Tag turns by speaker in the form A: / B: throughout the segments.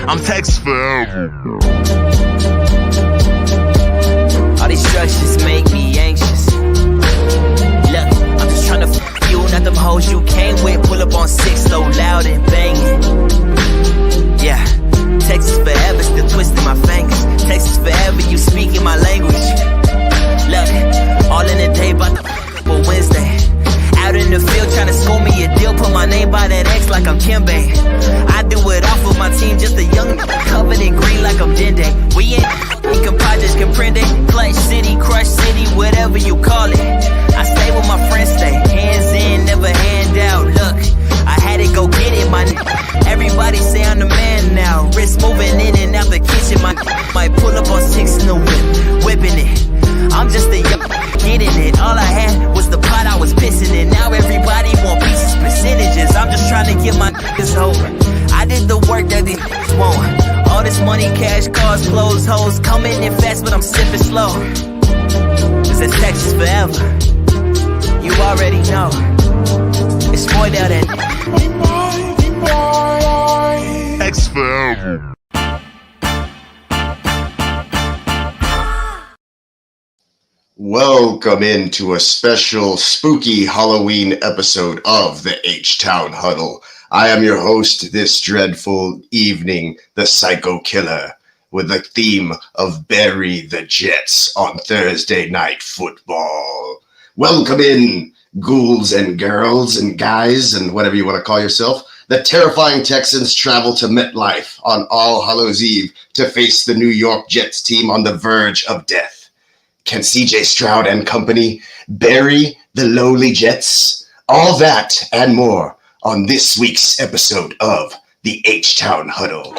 A: I'm Tex forever.
B: All these structures make me anxious. Look, I'm just tryna f you, not them hoes you came with. Pull up on 6 so loud and banging. Yeah, Texas forever, still twisting my fingers. Texas forever, you speaking my language. Look, all in the day, but the Wednesday. Out in the field trying to score me a deal. Put my name by that X like I'm Kimbe. I do it off of my team, just a young covered in green like I'm Dende. We ain't compadres, comprende. Clutch city, crush city, whatever you call it. I stay with my friends, stay hands in, never hand out. Look, I had it, go get it, my everybody say I'm the man now. Wrist moving in and out the kitchen, my might pull up on 6 in the whip, whipping it. I'm just a young getting it. All I had was the pot I was pissing in. Now everybody want pieces, percentages. I'm just trying to get my niggas over. I did the work that these niggas want. All this money, cash, cars, clothes, hoes. Coming in fast, but I'm sipping slow. Cause it's Texas forever. You already know. It's more down there.
A: Tex forever.
C: Welcome into a special spooky Halloween episode of the H-Town Huddle. I am your host this dreadful evening, the Psycho Killer, with the theme of Bury the Jets on Thursday Night Football. Welcome in, ghouls and girls and guys and whatever you want to call yourself. The terrifying Texans travel to MetLife on All Hallows Eve to face the New York Jets team on the verge of death. Can CJ Stroud and company bury the lowly Jets? All that and more on this week's episode of the H-Town Huddle.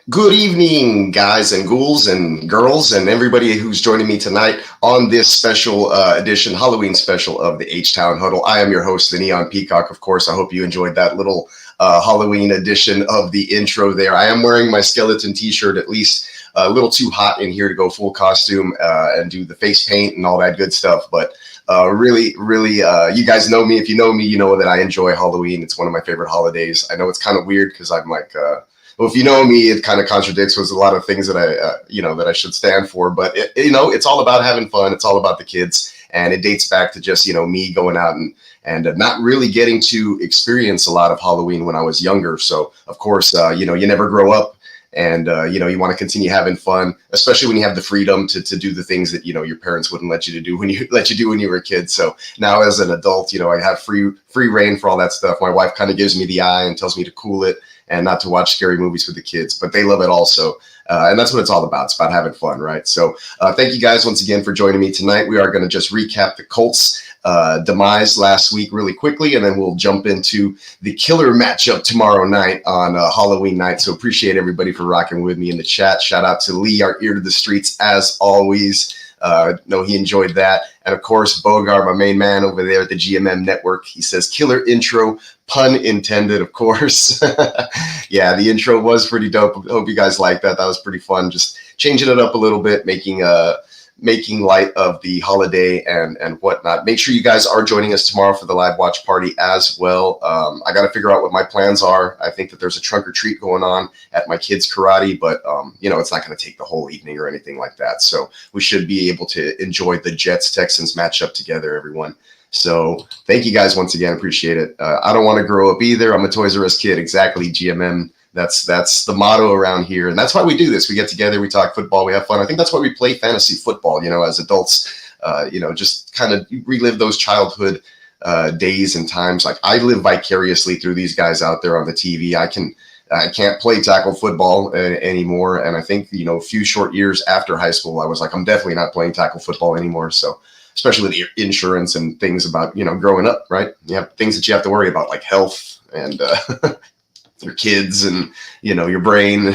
C: Good evening, guys and ghouls and girls and everybody who's joining me tonight on this special edition, Halloween special of the H-Town Huddle. I am your host, the Neon Peacock. Of course, I hope you enjoyed that little Halloween edition of the intro there. I am wearing my skeleton t-shirt, at least a little too hot in here to go full costume and do the face paint and all that good stuff. But really, you guys know me. If you know me, you know that I enjoy Halloween. It's one of my favorite holidays. I know it's kind of weird because I'm like... well, if you know me, it kind of contradicts with a lot of things that that I should stand for. But it's all about having fun. It's all about the kids, and it dates back to just me going out and not really getting to experience a lot of Halloween when I was younger. So of course, you never grow up, and you want to continue having fun, especially when you have the freedom to do the things that your parents wouldn't let you do when you were a kid. So now as an adult, I have free reign for all that stuff. My wife kind of gives me the eye and tells me to cool it and not to watch scary movies with the kids, but they love it also. And that's what it's all about. It's about having fun, right? So thank you guys once again for joining me tonight. We are going to just recap the Colts demise last week really quickly, and then we'll jump into the killer matchup tomorrow night on Halloween night. So appreciate everybody for rocking with me in the chat. Shout out to Lee, our ear to the streets, as always. No, he enjoyed that. And of course, Bogart, my main man over there at the GMM network, he says, killer intro, pun intended, of course. Yeah, the intro was pretty dope. Hope you guys liked that. That was pretty fun. Just changing it up a little bit, making light of the holiday and whatnot. Make sure you guys are joining us tomorrow for the live watch party as well. I got to figure out what my plans are. I think that there's a trunk or treat going on at my kids' karate, but it's not going to take the whole evening or anything like that. So we should be able to enjoy the Jets-Texans matchup together, everyone. So thank you guys once again. Appreciate it. I don't want to grow up either. I'm a Toys R Us kid. Exactly, GMM. That's the motto around here. And that's why we do this. We get together, we talk football, we have fun. I think that's why we play fantasy football, as adults, just kind of relive those childhood days and times. Like I live vicariously through these guys out there on the TV. I can't play tackle football anymore. And I think, a few short years after high school, I was like, I'm definitely not playing tackle football anymore. So especially with insurance and things about, growing up, right? You have things that you have to worry about like health and your kids and, your brain.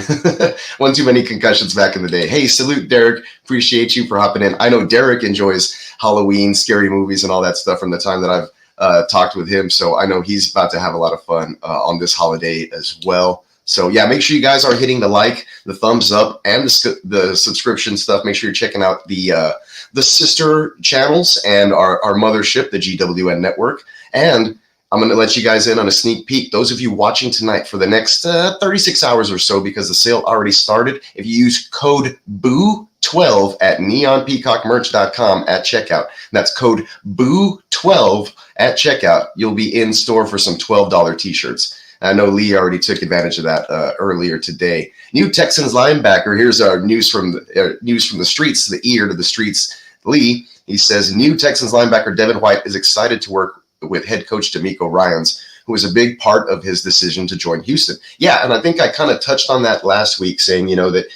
C: One too many concussions back in the day. Hey, salute, Derek. Appreciate you for hopping in. I know Derek enjoys Halloween, scary movies, and all that stuff from the time that I've talked with him. So I know he's about to have a lot of fun on this holiday as well. So yeah, make sure you guys are hitting the like, the thumbs up, and the subscription stuff. Make sure you're checking out the sister channels and our mothership, the GWN Network. And I'm going to let you guys in on a sneak peek. Those of you watching tonight for the next 36 hours or so, because the sale already started, if you use code BOO12 at neonpeacockmerch.com at checkout, that's code BOO12 at checkout, you'll be in store for some $12 t-shirts. I know Lee already took advantage of that earlier today. New Texans linebacker. Here's our news from the streets, the ear to the streets. Lee, he says, new Texans linebacker Devin White is excited to work with head coach DeMeco Ryans, who was a big part of his decision to join Houston. Yeah, and I think I kind of touched on that last week, saying, that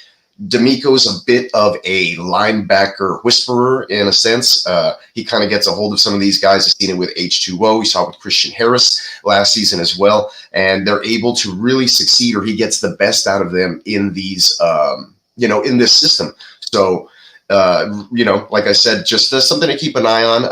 C: DeMeco's a bit of a linebacker whisperer in a sense. He kind of gets a hold of some of these guys. I've seen it with H2O. We saw it with Christian Harris last season as well. And they're able to really succeed, or he gets the best out of them in these, in this system. So, like I said, just something to keep an eye on.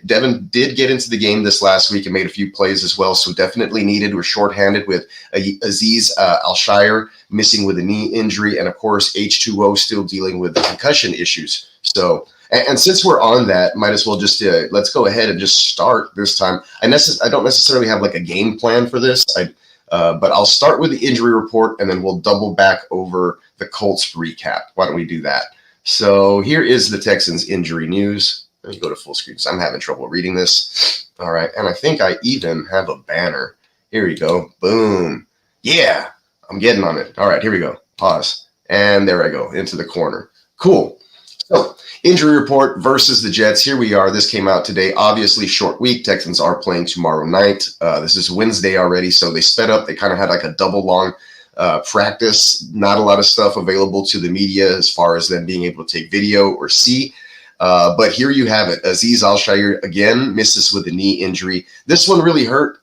C: Devin did get into the game this last week and made a few plays as well. So definitely needed. We're shorthanded with Aziz Al-Shire missing with a knee injury. And of course, H2O still dealing with the concussion issues. So, and since we're on that, might as well just, let's go ahead and just start this time. I don't necessarily have like a game plan for this. But I'll start with the injury report and then we'll double back over the Colts recap. Why don't we do that? So here is the Texans injury news. Let me go to full screen because I'm having trouble reading this. All right. And I think I even have a banner. Here we go. Boom. Yeah, I'm getting on it. All right, here we go. Pause. And there I go into the corner. Cool. So injury report versus the Jets. Here we are. This came out today. Obviously short week. Texans are playing tomorrow night. This is Wednesday already. So they sped up. They kind of had like a double long practice. Not a lot of stuff available to the media as far as them being able to take video or see. But here you have it. Aziz Al-Shire again misses with a knee injury. This one really hurt.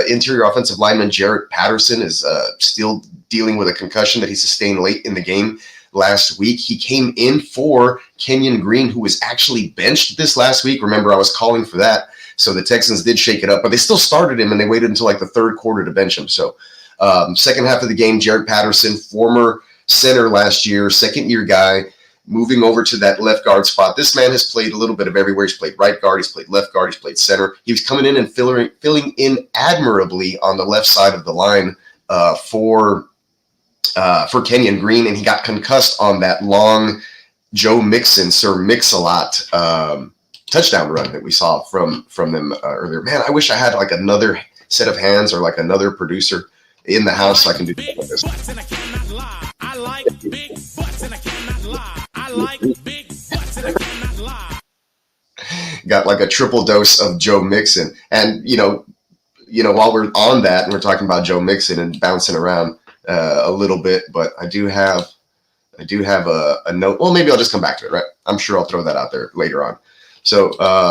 C: Interior offensive lineman Jarrett Patterson is still dealing with a concussion that he sustained late in the game last week. He came in for Kenyon Green, who was actually benched this last week. Remember, I was calling for that. So the Texans did shake it up, but they still started him and they waited until like the third quarter to bench him. So second half of the game, Jarrett Patterson, former center last year, second-year guy, moving over to that left guard spot. This man has played a little bit of everywhere. He's played right guard, he's played left guard, he's played center. He was coming in and filling in admirably on the left side of the line for Kenyon Green, and he got concussed on that long Joe Mixon, Sir Mix-a-Lot touchdown run that we saw from them earlier. Man, I wish I had like another set of hands or like another producer in the house so I can do something like this.
D: I like big butts and I cannot lie. I like big butts and I cannot lie.
C: Got like a triple dose of Joe Mixon. And, while we're on that and we're talking about Joe Mixon and bouncing around a little bit, but I do have a note. Well, maybe I'll just come back to it, right? I'm sure I'll throw that out there later on. So,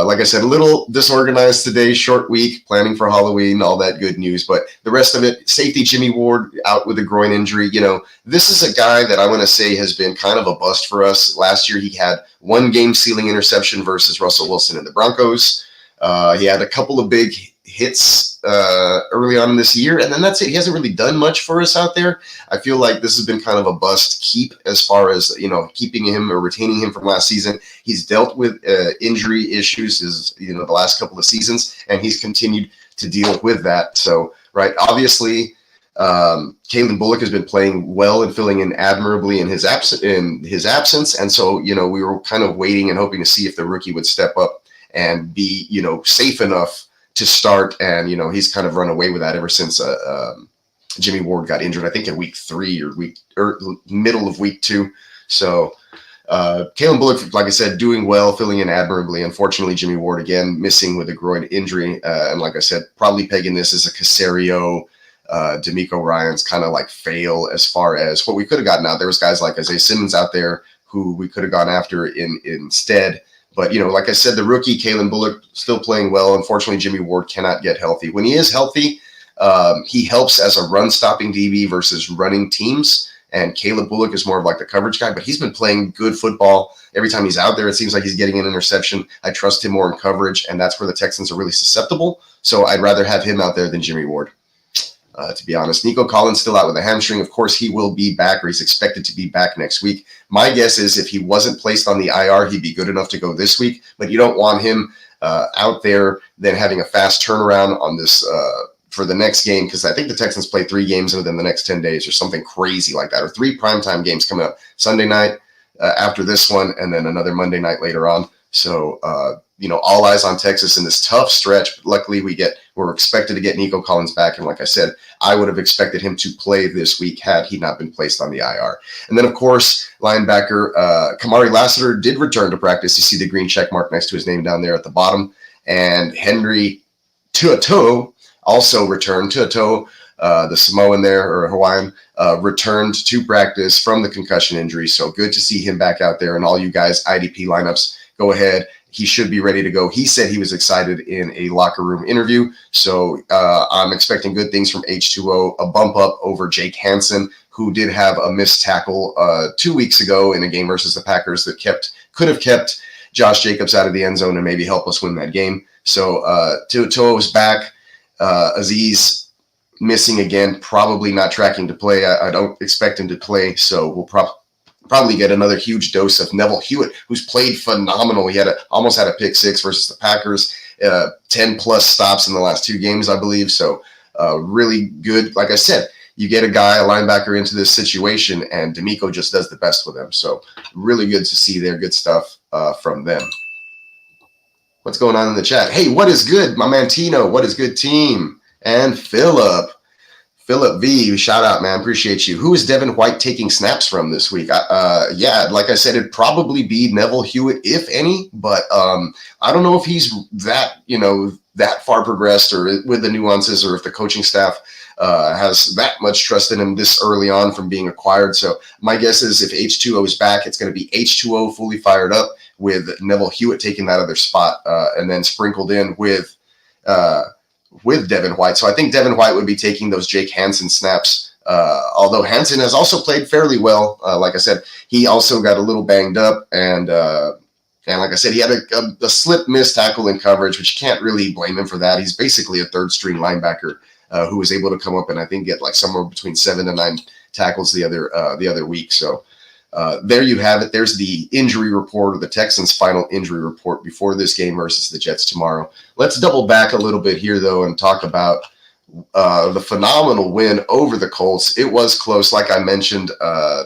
C: like I said, a little disorganized today, short week, planning for Halloween, all that good news. But the rest of it, safety Jimmy Ward out with a groin injury. This is a guy that I want to say has been kind of a bust for us. Last year, he had one game-sealing interception versus Russell Wilson and the Broncos. He had a couple of big hits early on in this year, and then that's it. He hasn't really done much for us out there. I feel like this has been kind of a bust keep as far as keeping him or retaining him from last season. He's dealt with injury issues the last couple of seasons, and he's continued to deal with that. So right, obviously Kalen Bullock has been playing well and filling in admirably in his absence, and so we were kind of waiting and hoping to see if the rookie would step up and be safe enough to start, and he's kind of run away with that ever since Jimmy Ward got injured. I think in week 3 or middle of week 2. So Kalen Bullock, like I said, doing well, filling in admirably. Unfortunately, Jimmy Ward again missing with a groin injury, and like I said, probably pegging this as a Caserio, DeMeco Ryans kind of like fail as far as what we could have gotten out. There was guys like Isaiah Simmons out there who we could have gone after instead. But, like I said, the rookie, Kalen Bullock, still playing well. Unfortunately, Jimmy Ward cannot get healthy. When he is healthy, He helps as a run-stopping DB versus running teams, and Caleb Bullock is more of like the coverage guy, but he's been playing good football. Every time he's out there, it seems like he's getting an interception. I trust him more in coverage, and that's where the Texans are really susceptible. So I'd rather have him out there than Jimmy Ward, to be honest. Nico Collins still out with a hamstring. Of course, he will be back, or he's expected to be back next week. My guess is if he wasn't placed on the IR, he'd be good enough to go this week, but you don't want him out there then having a fast turnaround on this for the next game, because I think the Texans play 3 games within the next 10 days or something crazy like that, or 3 primetime games coming up. Sunday night after this one, and then another Monday night later on. So, all eyes on Texas in this tough stretch. But luckily, we're expected to get Nico Collins back. And like I said, I would have expected him to play this week had he not been placed on the IR. And then, of course, linebacker Kamari Lassiter did return to practice. You see the green check mark next to his name down there at the bottom. And Henry Tuato also returned. Tuato, the Samoan there, or Hawaiian, returned to practice from the concussion injury. So good to see him back out there. And all you guys, IDP lineups, go ahead. He should be ready to go. He said he was excited in a locker room interview. So I'm expecting good things from H2O, a bump up over Jake Hansen, who did have a missed tackle 2 weeks ago in a game versus the Packers that could have kept Josh Jacobs out of the end zone and maybe help us win that game. So Tuato is back. Aziz missing again, probably not tracking to play. I don't expect him to play, so we'll probably get another huge dose of Neville Hewitt, who's played phenomenal. He almost had a pick 6 versus the Packers, 10-plus stops in the last 2 games, I believe. So really good. Like I said, you get a linebacker into this situation, and D'Amico just does the best with them. So really good to see there. Good stuff from them. What's going on in the chat? Hey, what is good? My man Tino, what is good, team? And Philip V, shout out, man. Appreciate you. Who is Devin White taking snaps from this week? Yeah, like I said, it'd probably be Neville Hewitt, if any, but I don't know if he's that far progressed, or with the nuances, or if the coaching staff has that much trust in him this early on from being acquired. So my guess is if H2O is back, it's going to be H2O fully fired up with Neville Hewitt taking that other spot, and then sprinkled in with Devin White. So I think Devin White would be taking those Jake Hansen snaps, although Hansen has also played fairly well. Like I said, he also got a little banged up, and like I said, he had a slip missed tackle in coverage, which you can't really blame him for that. He's basically a third-string linebacker who was able to come up and I think get like somewhere between 7 to 9 tackles the other week. So there you have it. There's the injury report, or the Texans' final injury report before this game versus the Jets tomorrow. Let's double back a little bit here, though, and talk about the phenomenal win over the Colts. It was close, like I mentioned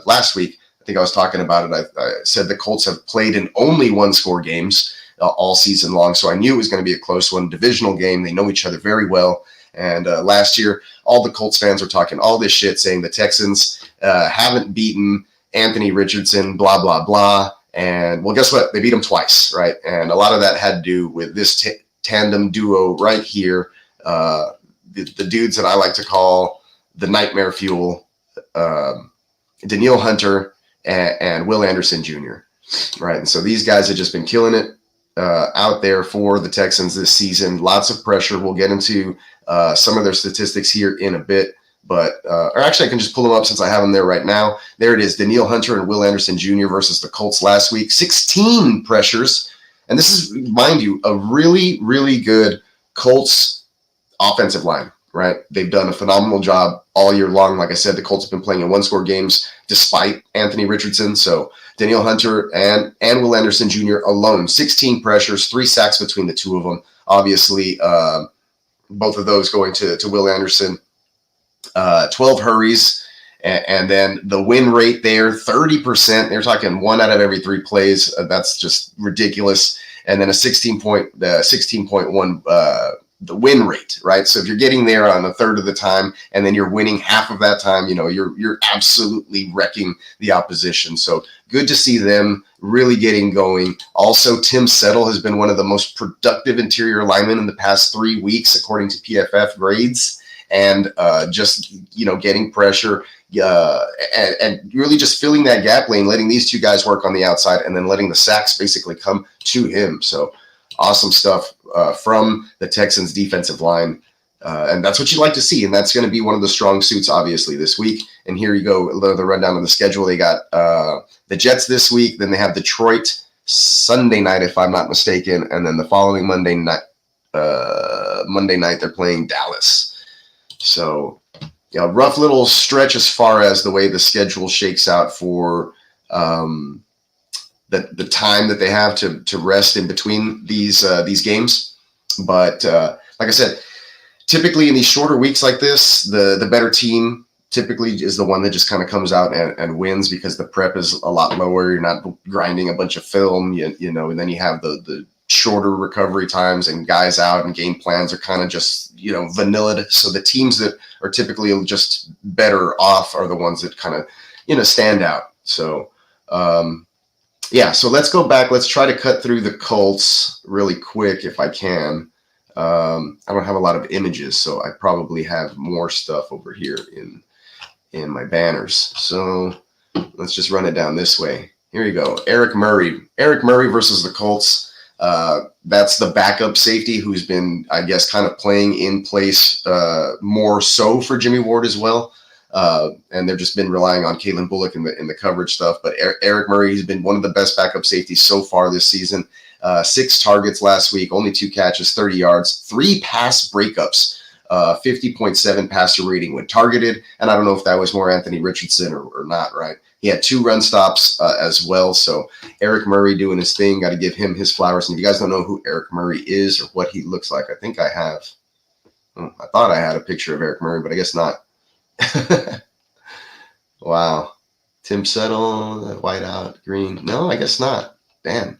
C: last week. I think I was talking about it. I said the Colts have played in only 1-score games all season long, so I knew it was going to be a close one. Divisional game. They know each other very well. And last year, all the Colts fans were talking all this shit, saying the Texans haven't beaten Anthony Richardson, blah, blah, blah. And, well, guess what? They beat him twice, right? And a lot of that had to do with this tandem duo right here, the dudes that I like to call the nightmare fuel, Danielle Hunter and Will Anderson Jr., right? And so these guys have just been killing it out there for the Texans this season. Lots of pressure. We'll get into some of their statistics here in a bit. But, or actually, I can just pull them up since I have them there right now. There it is, Danielle Hunter and Will Anderson Jr. versus the Colts last week. 16 pressures. And this is, mind you, a really, really good Colts offensive line, right? They've done a phenomenal job all year long. Like I said, the Colts have been playing in 1-score games despite Anthony Richardson. So Danielle Hunter and Will Anderson Jr. alone, 16 pressures, 3 sacks between the two of them. Obviously, both of those going to Will Anderson. 12 hurries, and then the win rate there, 30%. They're talking 1 out of every 3 plays. That's just ridiculous. And then a 16.1 the win rate, right? So if you're getting there on a third of the time, and then you're winning half of that time, you're absolutely wrecking the opposition. So good to see them really getting going. Also, Tim Settle has been one of the most productive interior linemen in the past 3 weeks, according to PFF grades. And just, getting pressure and really just filling that gap lane, letting these two guys work on the outside, and then letting the sacks basically come to him. So awesome stuff from the Texans defensive line. And that's what you like to see. And that's going to be one of the strong suits, obviously, this week. And here you go, the rundown of the schedule. They got the Jets this week. Then they have Detroit Sunday night, if I'm not mistaken. And then the following Monday night, they're playing Dallas. So, rough little stretch as far as the way the schedule shakes out for the time that they have to rest in between these games. But like I said, typically in these shorter weeks like this, the better team typically is the one that just kind of comes out and wins because the prep is a lot lower. You're not grinding a bunch of film, and then you have the shorter recovery times and guys out and game plans are kind of just, vanilla. So the teams that are typically just better off are the ones that kind of, stand out. So, so let's go back. Let's try to cut through the Colts really quick if I can. I don't have a lot of images, so I probably have more stuff over here in my banners. So let's just run it down this way. Here you go. Eric Murray versus the Colts. That's the backup safety who's been, I guess, kind of playing in place more so for Jimmy Ward as well. And they've just been relying on Kalen Bullock in the coverage stuff. But Eric Murray has been one of the best backup safeties so far this season. 6 targets last week, only 2 catches, 30 yards, 3 pass breakups, 50.7 passer rating when targeted. And I don't know if that was more Anthony Richardson or not, right? He had 2 run stops as well. So Eric Murray doing his thing. Got to give him his flowers. And if you guys don't know who Eric Murray is or what he looks like, I think I have. I thought I had a picture of Eric Murray, but I guess not. Wow. Tim Settle, white out, green. No, I guess not. Damn.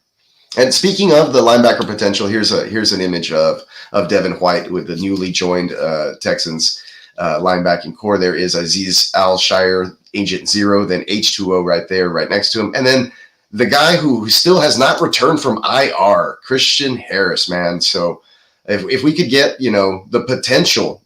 C: And speaking of the linebacker potential, here's an image of Devin White with the newly joined Texans linebacking core. There is Azeez Al-Shire, Agent 0, then H2O right there, right next to him. And then the guy who still has not returned from IR, Christian Harris, man. So if we could get, the potential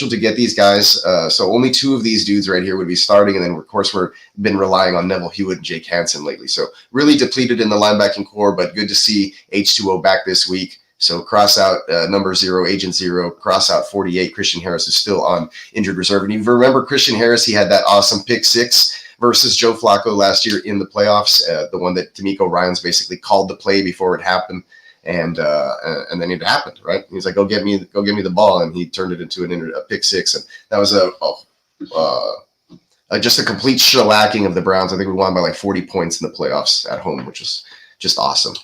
C: to get these guys, so only 2 of these dudes right here would be starting. And then, of course, we've been relying on Neville Hewitt and Jake Hansen lately. So really depleted in the linebacking core, but good to see H2O back this week. So cross out number 0, Agent 0, cross out 48. Christian Harris is still on injured reserve. And you remember Christian Harris, he had that awesome pick 6 versus Joe Flacco last year in the playoffs, the one that D'Amico Ryans basically called the play before it happened. And then it happened, right? He's like, go get me the ball. And he turned it into a pick 6. And that was just a complete shellacking of the Browns. I think we won by like 40 points in the playoffs at home, which was just awesome.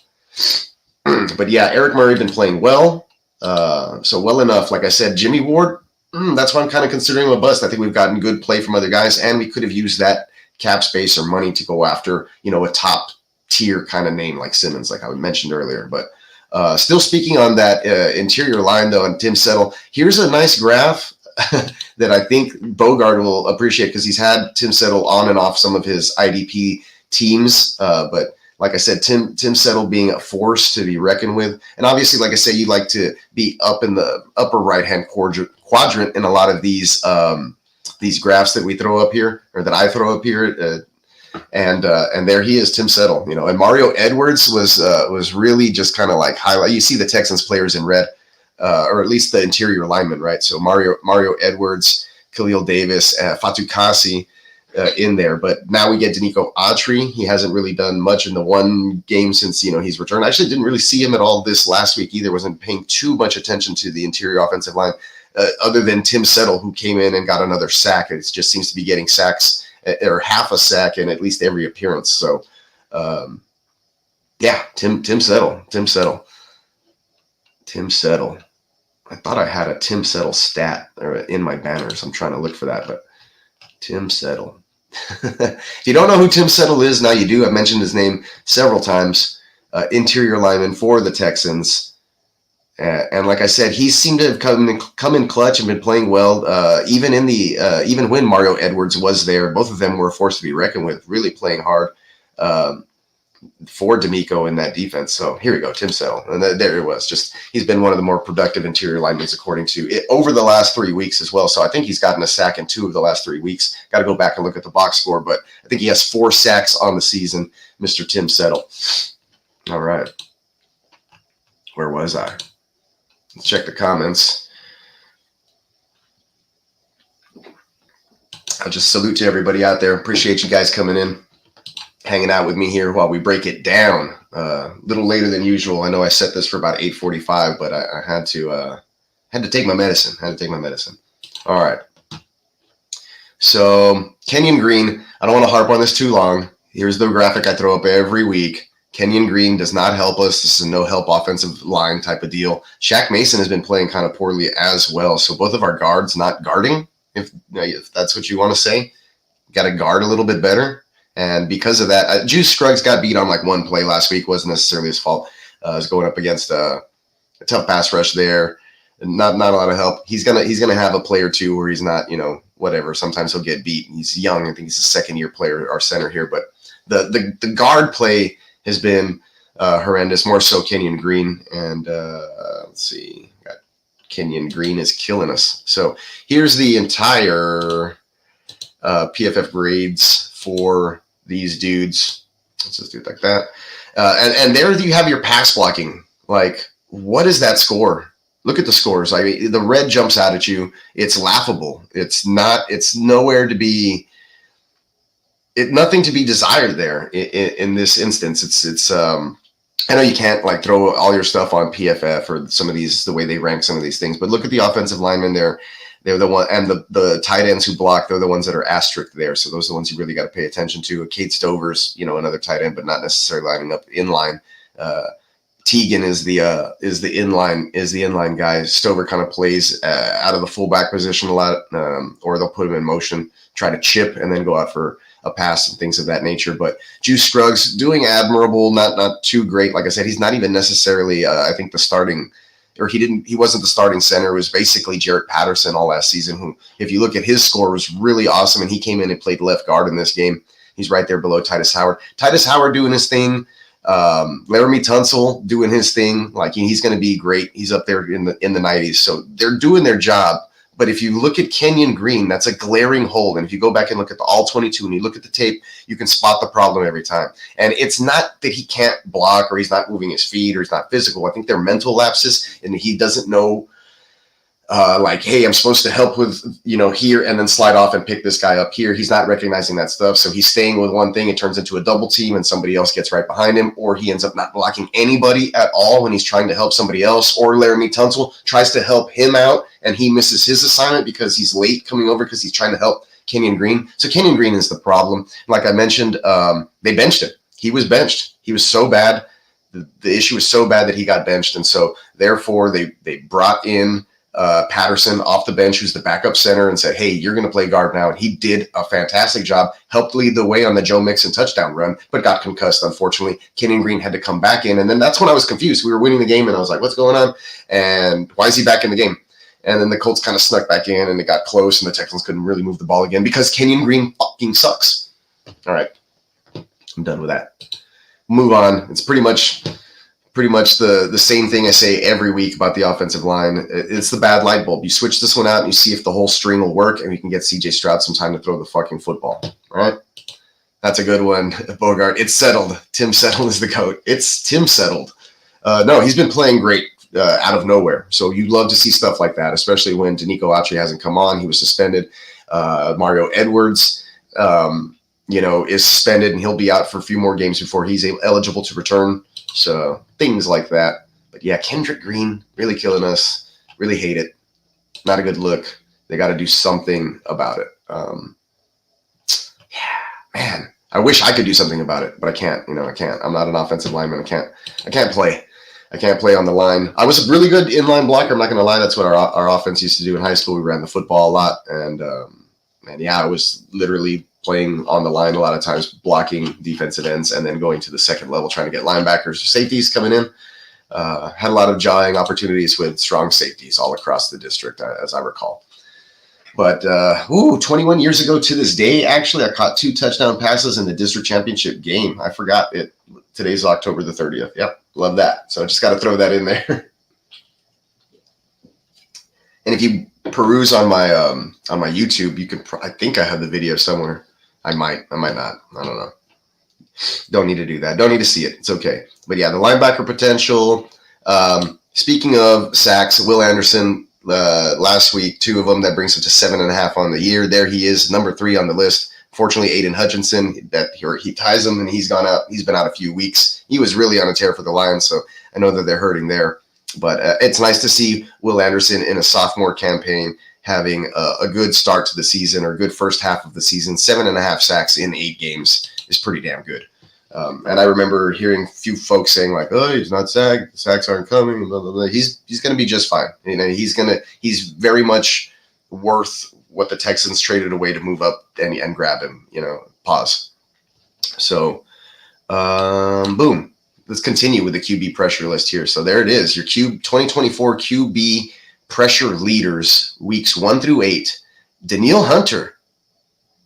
C: But yeah, Eric Murray been playing well. So well enough. Like I said, Jimmy Ward, that's why I'm kind of considering him a bust. I think we've gotten good play from other guys, and we could have used that cap space or money to go after, a top tier kind of name like Simmons, like I mentioned earlier. But still speaking on that interior line, though, and Tim Settle, here's a nice graph that I think Bogart will appreciate because he's had Tim Settle on and off some of his IDP teams. But like I said, Tim Settle being a force to be reckoned with. And obviously, like I say, you'd like to be up in the upper right-hand quadrant in a lot of these graphs that we throw up here, or that I throw up here. And there he is, Tim Settle, and Mario Edwards was really just kind of like highlight. You see the Texans players in red, or at least the interior linemen, right? So Mario Edwards, Khalil Davis, Fatou Kassi in there. But now we get Danico Autry. He hasn't really done much in the one game since, he's returned. I actually didn't really see him at all this last week either. Wasn't paying too much attention to the interior offensive line, other than Tim Settle, who came in and got another sack. It just seems to be getting sacks or half a sack in at least every appearance. So, Tim Settle. I thought I had a Tim Settle stat in my banners. I'm trying to look for that, but Tim Settle. If you don't know who Tim Settle is, now you do. I've mentioned his name several times. Interior lineman for the Texans. And like I said, he seemed to have come in clutch and been playing well. Even when Mario Edwards was there, both of them were a force to be reckoned with, really playing hard for D'Amico in that defense. So here we go, Tim Settle. And there it was. Just he's been one of the more productive interior linemen according to it over the last 3 weeks as well. So I think he's gotten a sack in 2 of the last 3 weeks. Got to go back and look at the box score, but I think he has 4 sacks on the season, Mr. Tim Settle. All right. Where was I? Let's check the comments. I'll just salute to everybody out there. Appreciate you guys coming in, hanging out with me here while we break it down. A little later than usual. I know I set this for about 8:45, but I had to take my medicine. All right. So Kenyon Green, I don't want to harp on this too long. Here's the graphic I throw up every week. Kenyon Green does not help us. This is a no-help offensive line type of deal. Shaq Mason has been playing kind of poorly as well. So both of our guards not guarding, if that's what you want to say. Got to guard a little bit better. And because of that, Juice Scruggs got beat on like one play last week. Wasn't necessarily his fault. Was going up against a tough pass rush there. Not a lot of help. He's gonna have a play or two where he's not, whatever. Sometimes he'll get beat. He's young. I think he's a second-year player, our center here. But the guard play has been horrendous. More so Kenyon Green. And let's see. Got Kenyon Green is killing us. So here's the entire PFF grades for these dudes. Let's just do it like that. And there you have your pass blocking. Like, what is that score? Look at the scores. I mean, the red jumps out at you. It's laughable. It's nowhere to be. Nothing to be desired there in this instance. It's I know you can't like throw all your stuff on PFF or some of these, the way they rank some of these things, but look at the offensive linemen there. They're the one, and the tight ends who block, they're the ones that are asterisk there. So those are the ones you really got to pay attention to. Kate Stover's, another tight end, but not necessarily lining up in line. Teagan is the inline guy. Stover kind of plays out of the fullback position a lot, or they'll put him in motion, try to chip, and then go out for a pass and things of that nature. But Juice Scruggs doing admirable, not too great. Like I said, he's not even necessarily I think the starting, or he wasn't the starting center. It was basically Jarrett Patterson all last season, who, if you look at his score, was really awesome, and he came in and played left guard in this game. He's right there below Titus Howard. Titus Howard doing his thing. Laramie Tunsil doing his thing. Like, he's going to be great. He's up there in the 90s. So they're doing their job. But if you look at Kenyon Green, that's a glaring hole. And if you go back and look at the all 22 and you look at the tape, you can spot the problem every time. And it's not that he can't block or he's not moving his feet or he's not physical. I think they're mental lapses, and he doesn't know, like, hey, I'm supposed to help with, here, and then slide off and pick this guy up here. He's not recognizing that stuff. So he's staying with one thing. It turns into a double team and somebody else gets right behind him, or he ends up not blocking anybody at all when he's trying to help somebody else, or Laramie Tunsil tries to help him out and he misses his assignment because he's late coming over because he's trying to help Kenyon Green. So Kenyon Green is the problem. Like I mentioned, they benched him. He was benched. He was so bad. The issue was so bad that he got benched. And so therefore they brought in Patterson off the bench, who's the backup center, and said, hey, you're going to play guard now. And he did a fantastic job, helped lead the way on the Joe Mixon touchdown run, but got concussed, unfortunately. Kenyon Green had to come back in. And then that's when I was confused. We were winning the game, and I was like, what's going on? And why is he back in the game? And then the Colts kind of snuck back in, and it got close, and the Texans couldn't really move the ball again because Kenyon Green fucking sucks. All right. I'm done with that. Move on. It's pretty much the same thing I say every week about the offensive line. It's the bad light bulb. You switch this one out and you see if the whole string will work, and you can get CJ Stroud some time to throw the fucking football. All right? That's a good one, Bogart. It's settled. Tim Settle is the GOAT. It's Tim Settled. No, he's been playing great out of nowhere. So you love to see stuff like that, especially when Danico Autry hasn't come on. He was suspended. Mario Edwards, is suspended, and he'll be out for a few more games before he's eligible to return. So things like that. But yeah, Kendrick Green really killing us. Really hate it. Not a good look. They got to do something about it. Man, I wish I could do something about it, but I can't. I can't. I'm not an offensive lineman. I can't play. I can't play on the line. I was a really good inline blocker. I'm not going to lie. That's what our offense used to do in high school. We ran the football a lot, and I was literally playing on the line a lot of times, blocking defensive ends, and then going to the second level, trying to get linebackers or safeties coming in. Had a lot of jawing opportunities with strong safeties all across the district, as I recall. But 21 years ago to this day, actually, I caught 2 touchdown passes in the district championship game. I forgot it. Today's October the 30th. Yep, love that. So I just got to throw that in there. And if you peruse on my YouTube, you can. I think I have the video somewhere. I might not. I don't know. Don't need to do that. Don't need to see it. It's okay. But yeah, the linebacker potential. Speaking of sacks, Will Anderson last week, 2 of them. That brings him to 7.5 on the year. There he is, number 3 on the list. Fortunately, Aiden Hutchinson, that he ties him, and he's gone out. He's been out a few weeks. He was really on a tear for the Lions, so I know that they're hurting there. But it's nice to see Will Anderson in a sophomore campaign having a good start to the season, or a good first half of the season. 7.5 sacks in 8 games is pretty damn good. And I remember hearing a few folks saying like, "Oh, he's not sacked. The sacks aren't coming." Blah, blah, blah. He's going to be just fine. You know, he's very much worth what the Texans traded away to move up and grab him. You know, pause. So, boom. Let's continue with the QB pressure list here. So there it is. Your 2024 QB pressure leaders, weeks 1 through 8. Danielle Hunter,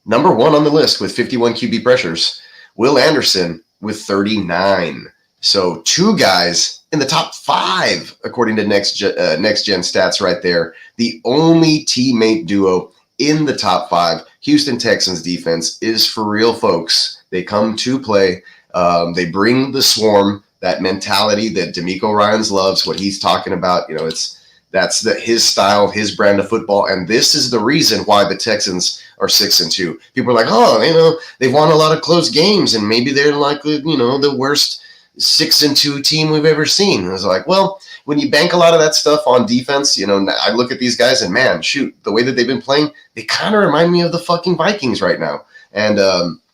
C: number 1 on the list with 51 QB pressures. Will Anderson with 39. So 2 guys in the top 5, according to Next Gen Stats right there. The only teammate duo in the top 5. Houston Texans defense is for real, folks. They come to play. They bring the swarm, that mentality that DeMeco Ryans loves, what he's talking about. You know, that's his style, his brand of football. And this is the reason why the Texans are 6-2. People are like, oh, you know, they've won a lot of close games, and maybe they're like, you know, the worst 6-2 team we've ever seen. And I was like, well, when you bank a lot of that stuff on defense, you know, I look at these guys and, man, shoot, the way that they've been playing, they kind of remind me of the fucking Vikings right now. And,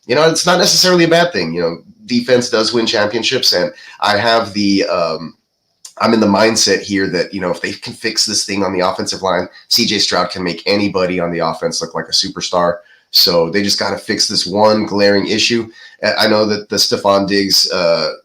C: you know, it's not necessarily a bad thing. You know, defense does win championships, and I have I'm in the mindset here that, you know, if they can fix this thing on the offensive line, CJ Stroud can make anybody on the offense look like a superstar. So they just got to fix this one glaring issue. I know that the Stephon Diggs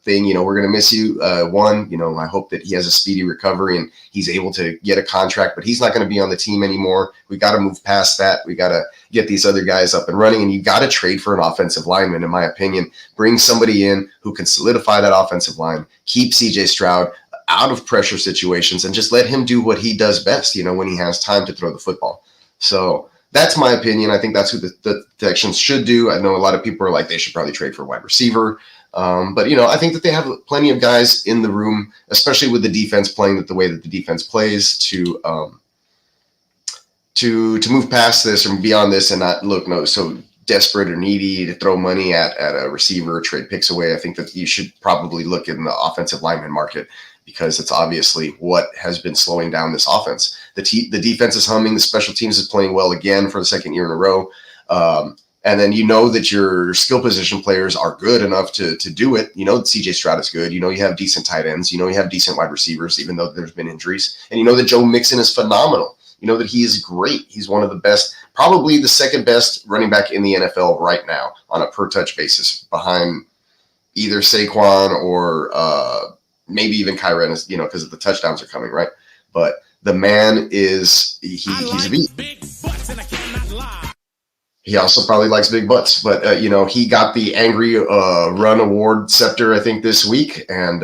C: thing, you know, we're going to miss you. You know, I hope that he has a speedy recovery and he's able to get a contract, but he's not going to be on the team anymore. We got to move past that. We got to get these other guys up and running, and you got to trade for an offensive lineman, in my opinion. Bring somebody in who can solidify that offensive line, keep CJ Stroud out of pressure situations, and just let him do what he does best, you know, when he has time to throw the football. So that's my opinion. I think that's what the Texans should do. I know a lot of people are like, they should probably trade for a wide receiver. But, you know, I think that they have plenty of guys in the room, especially with the defense playing the way that the defense plays, to move past this or beyond this and not look so desperate or needy to throw money at a receiver or trade picks away. I think that you should probably look in the offensive lineman market, because it's obviously what has been slowing down this offense. The defense is humming. The special teams is playing well again for the second year in a row. And then you know that your skill position players are good enough to do it. You know that CJ Stroud is good. You know you have decent tight ends. You know you have decent wide receivers, even though there's been injuries. And you know that Joe Mixon is phenomenal. You know that he is great. He's one of the best, probably the second best running back in the NFL right now on a per-touch basis, behind either Saquon or maybe even Kyren, you know, because the touchdowns are coming, right? But the man is, he's a beast.
D: Big butts and I cannot lie.
C: He also probably likes big butts, but, you know, he got the Angry Run Award scepter, I think, this week. And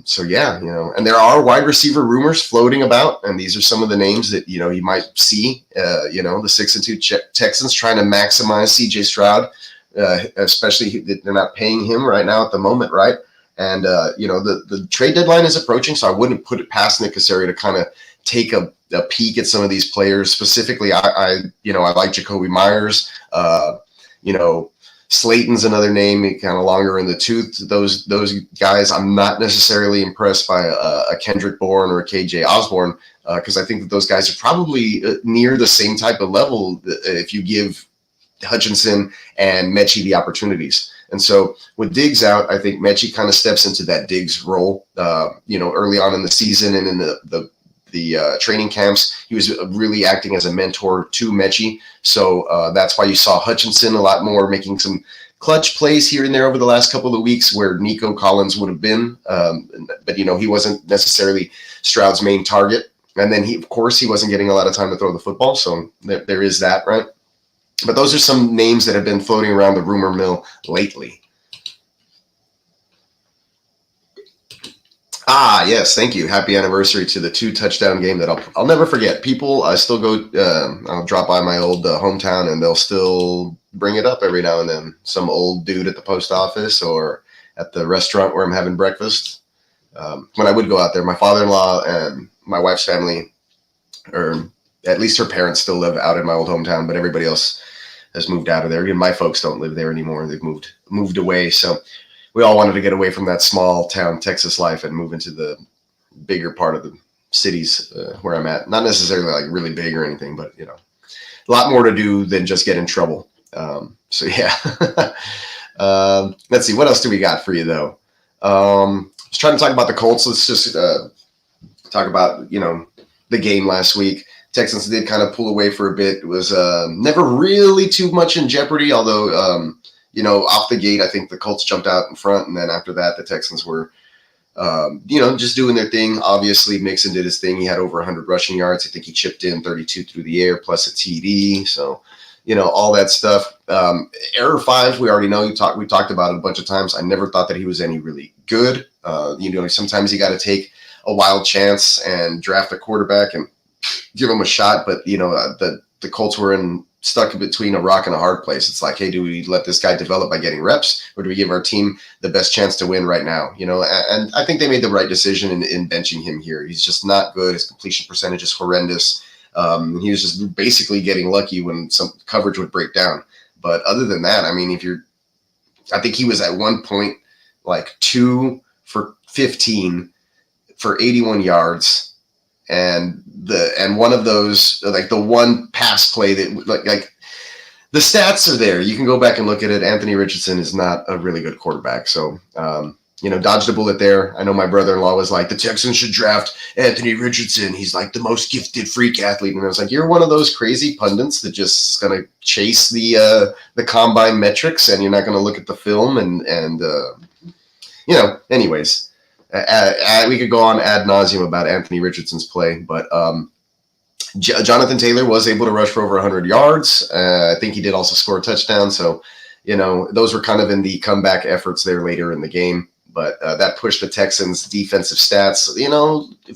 C: so, yeah, you know, and there are wide receiver rumors floating about. And these are some of the names that, you know, you might see, you know, the 6-2 Texans trying to maximize CJ Stroud, especially that they're not paying him right now at the moment, right? And, you know, the trade deadline is approaching, so I wouldn't put it past Nick Caserio to kind of take a peek at some of these players. Specifically, I like Jacoby Myers. You know, Slayton's another name, kind of longer in the tooth. Those guys, I'm not necessarily impressed by a Kendrick Bourne or a KJ Osborne, because I think that those guys are probably near the same type of level if you give Hutchinson and Mechie the opportunities. And so with Diggs out, I think Mechie kind of steps into that Diggs role. You know, early on in the season and in the training camps, he was really acting as a mentor to Mechie. So that's why you saw Hutchinson a lot more, making some clutch plays here and there over the last couple of weeks where Nico Collins would have been. But, you know, he wasn't necessarily Stroud's main target. And then he wasn't getting a lot of time to throw the football. So there is that, right? But those are some names that have been floating around the rumor mill lately. Ah, yes, thank you. Happy anniversary to the 2-touchdown game that I'll never forget. People, I still go, I'll drop by my old hometown and they'll still bring it up every now and then. Some old dude at the post office or at the restaurant where I'm having breakfast. When I would go out there, my father-in-law and my wife's family or at least her parents still live out in my old hometown, but everybody else has moved out of there. Even my folks don't live there anymore. They've moved away. So we all wanted to get away from that small town Texas life and move into the bigger part of the cities where I'm at. Not necessarily like really big or anything, but a lot more to do than just get in trouble. So yeah. Let's see, what else do we got for you though? I was trying to talk about the Colts. Let's just talk about the game last week. Texans did kind of pull away for a bit. It was never really too much in jeopardy, although off the gate I think the Colts jumped out in front, and then after that the Texans were just doing their thing. Obviously Mixon did his thing. He had over 100 rushing yards. I think he chipped in 32 through the air plus a TD. So all that stuff. Error 5, we already know. We talked about it a bunch of times. I never thought that he was any really good. Sometimes you got to take a wild chance and draft a quarterback and give him a shot. But the Colts were stuck between a rock and a hard place. It's like, hey, do we let this guy develop by getting reps, or do we give our team the best chance to win right now? And I think they made the right decision in benching him here. He's just not good. His completion percentage is horrendous. He was just basically getting lucky when some coverage would break down. But other than that, I mean, I think he was at one point like 2 for 15 for 81 yards. And one of those, like the one pass play that like the stats are there. You can go back and look at it. Anthony Richardson is not a really good quarterback. So, dodged a bullet there. I know my brother-in-law was like, the Texans should draft Anthony Richardson. He's like the most gifted freak athlete. And I was like, you're one of those crazy pundits that just is going to chase the combine metrics, and you're not going to look at the film. Anyways, we could go on ad nauseum about Anthony Richardson's play, but Jonathan Taylor was able to rush for over 100 yards. I think he did also score a touchdown. So, those were kind of in the comeback efforts there later in the game. But that pushed the Texans' defensive stats.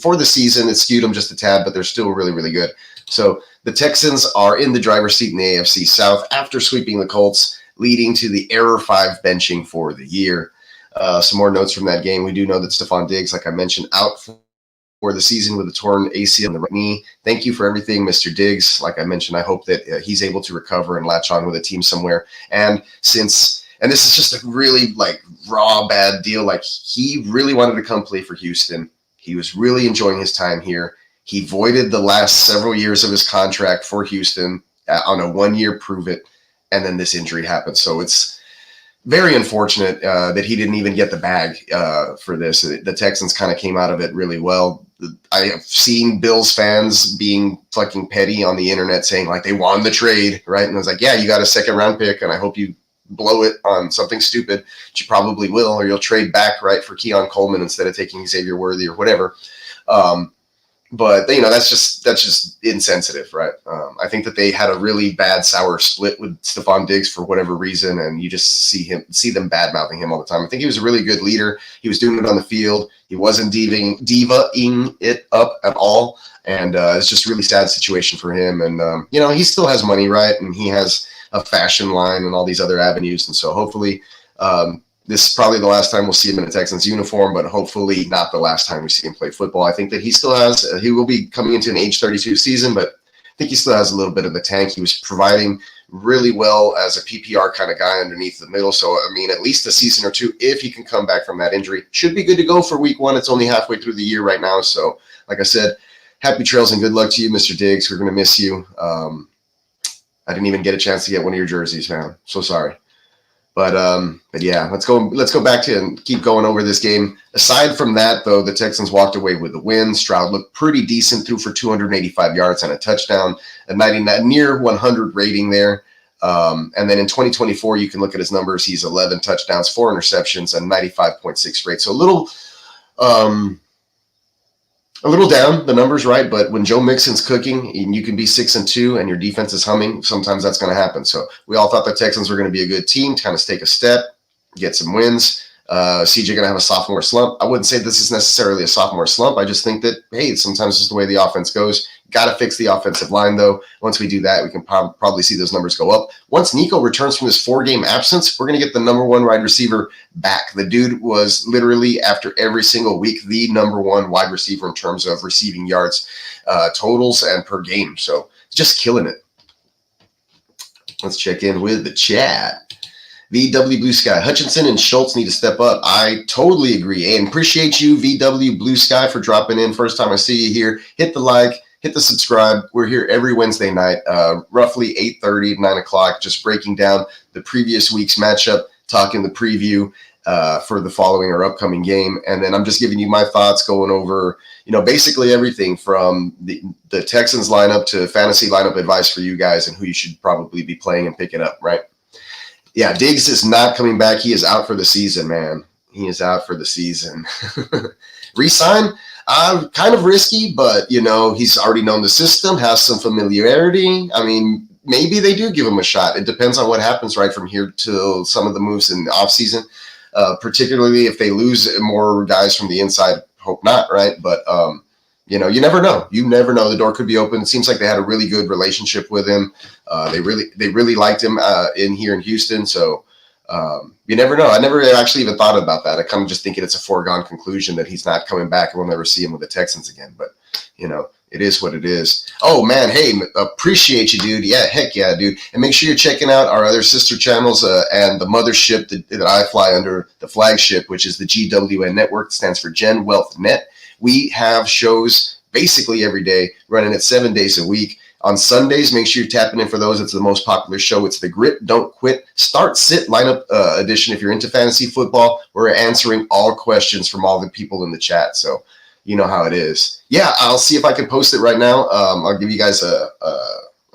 C: For the season, it skewed them just a tad, but they're still really, really good. So the Texans are in the driver's seat in the AFC South after sweeping the Colts, leading to the error 5 benching for the year. Some more notes from that game. We do know that Stephon Diggs, like I mentioned, out for the season with a torn ACL in the right knee. Thank you for everything, Mr. Diggs. Like I mentioned, I hope that he's able to recover and latch on with a team somewhere. And this is just a really raw bad deal. Like, he really wanted to come play for Houston. He was really enjoying his time here. He voided the last several years of his contract for Houston on a 1-year prove it. And then this injury happened. So it's very unfortunate that he didn't even get the bag for this. The Texans kind of came out of it really well. I have seen Bills fans being fucking petty on the internet saying they won the trade, right? And I was like, yeah, you got a 2nd-round pick, and I hope you blow it on something stupid, which you probably will, or you'll trade back, right, for Keon Coleman instead of taking Xavier Worthy or whatever. But that's just insensitive, right? I think that they had a really bad sour split with Stephon Diggs for whatever reason, and you just see them bad-mouthing him all the time. I think he was a really good leader. He was doing it on the field. He wasn't diva-ing it up at all, and it's just a really sad situation for him. And he still has money, right? And he has a fashion line and all these other avenues, and so hopefully this is probably the last time we'll see him in a Texans uniform, but hopefully not the last time we see him play football. I think that he will be coming into an age 32 season, but I think he still has a little bit of the tank. He was providing really well as a PPR kind of guy underneath the middle. So, I mean, at least a season or two, if he can come back from that injury, should be good to go for week 1. It's only halfway through the year right now. So, like I said, happy trails and good luck to you, Mr. Diggs. We're going to miss you. I didn't even get a chance to get one of your jerseys, man. So sorry. But yeah, let's go back to and keep going over this game. Aside from that, though, the Texans walked away with the win. Stroud looked pretty decent, threw for 285 yards and a touchdown, a near 100 rating there. And then in 2024, you can look at his numbers. He's 11 touchdowns, 4 interceptions, and 95.6 rate. So a little down the numbers, right? But when Joe Mixon's cooking and you can be 6-2 and your defense is humming, sometimes that's going to happen. So we all thought the Texans were going to be a good team, kind of take a step, get some wins. CJ going to have a sophomore slump. I wouldn't say this is necessarily a sophomore slump. I just think that, hey, sometimes it's the way the offense goes. Got to fix the offensive line, though. Once we do that, we can probably see those numbers go up. Once Nico returns from his 4-game absence, we're going to get the number 1 wide receiver back. The dude was literally, after every single week, the number 1 wide receiver in terms of receiving yards, totals, and per game. So just killing it. Let's check in with the chat. VW Blue Sky. Hutchinson and Schultz need to step up. I totally agree. And appreciate you, VW Blue Sky, for dropping in. First time I see you here. Hit the like, hit the subscribe. We're here every Wednesday night, roughly 8:30, 9 o'clock, just breaking down the previous week's matchup, talking the preview for the following or upcoming game. And then I'm just giving you my thoughts, going over, basically everything from the Texans lineup to fantasy lineup advice for you guys and who you should probably be playing and picking up, right? Yeah, Diggs is not coming back. He is out for the season, man. He is out for the season. Resign, kind of risky, but, he's already known the system, has some familiarity. I mean, maybe they do give him a shot. It depends on what happens right from here till some of the moves in the offseason, particularly if they lose more guys from the inside. Hope not, right? But, you never know. You never know. The door could be open. It seems like they had a really good relationship with him. They really liked him in Houston. So you never know. I never actually even thought about that. I kind of just thinking it's a foregone conclusion that he's not coming back and we'll never see him with the Texans again. But, it is what it is. Oh, man. Hey, appreciate you, dude. Yeah, heck yeah, dude. And make sure you're checking out our other sister channels and the mothership that I fly under, the flagship, which is the GWN Network. It stands for Gen Wealth Net. We have shows basically every day, running it 7 days a week. On Sundays, make sure you're tapping in for those. It's the most popular show. It's the Grit, Don't Quit, Start, Sit lineup edition. If you're into fantasy football, we're answering all questions from all the people in the chat. So you know how it is. Yeah, I'll see if I can post it right now. I'll give you guys a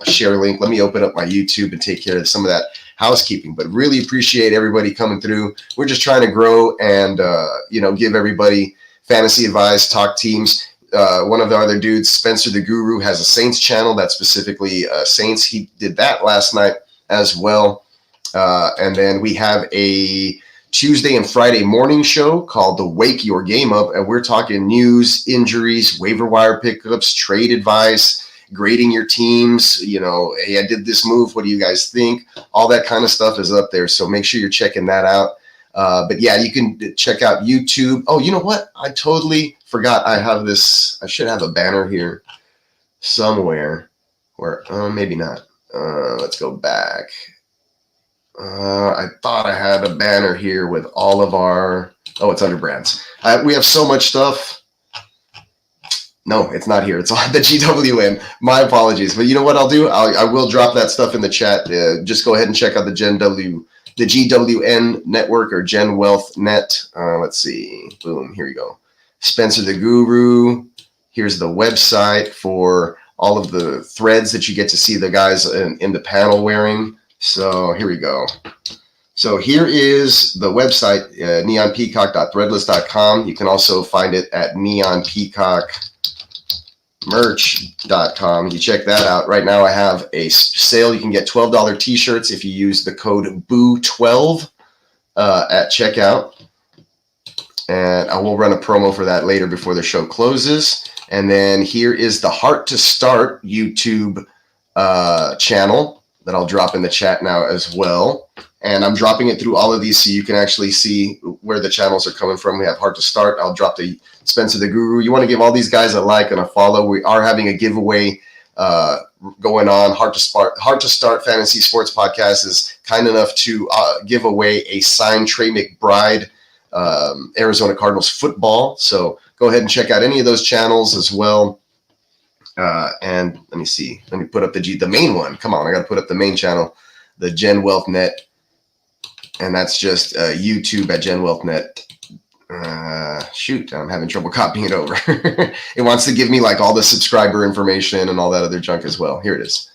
C: share link. Let me open up my YouTube and take care of some of that housekeeping. But really appreciate everybody coming through. We're just trying to grow and, give everybody fantasy advice, talk teams. One of the other dudes, Spencer the Guru, has a Saints channel that's specifically Saints. He did that last night as well. And then we have a Tuesday and Friday morning show called the Wake Your Game Up. And we're talking news, injuries, waiver wire pickups, trade advice, grading your teams. Hey, I did this move. What do you guys think? All that kind of stuff is up there. So make sure you're checking that out. But yeah, you can check out YouTube. Oh, you know what? I totally forgot. I have this. I should have a banner here somewhere where, maybe not. Let's go back. I thought I had a banner here with all of our, it's under brands. We have so much stuff. No, it's not here. It's on the GWN. My apologies. But you know what I'll do? I will drop that stuff in the chat. Just go ahead and check out the GWN network or Gen Wealth Net. Let's see. Boom. Here you go. Spencer the Guru. Here's the website for all of the threads that you get to see the guys in the panel wearing. So here we go. So here is the website, neonpeacock.threadless.com. You can also find it at neonpeacockmerch.com. You check that out. Right now I have a sale. You can get $12 t-shirts if you use the code BOO12 at checkout. And I will run a promo for that later before the show closes. And then here is the Heart to Start YouTube channel that I'll drop in the chat now as well. And I'm dropping it through all of these so you can actually see where the channels are coming from. We have Heart to Start. I'll drop the Spencer the Guru. You want to give all these guys a like and a follow. We are having a giveaway going on. Heart to Start Fantasy Sports Podcast is kind enough to give away a signed Trey McBride Arizona Cardinals football. So go ahead and check out any of those channels as well. And let me see. Let me put up the main one. Come on, I got to put up the main channel, the Gen Wealth Net, and that's just YouTube at Gen Wealth Net. Shoot, I'm having trouble copying it over. It wants to give me like all the subscriber information and all that other junk as well. Here it is.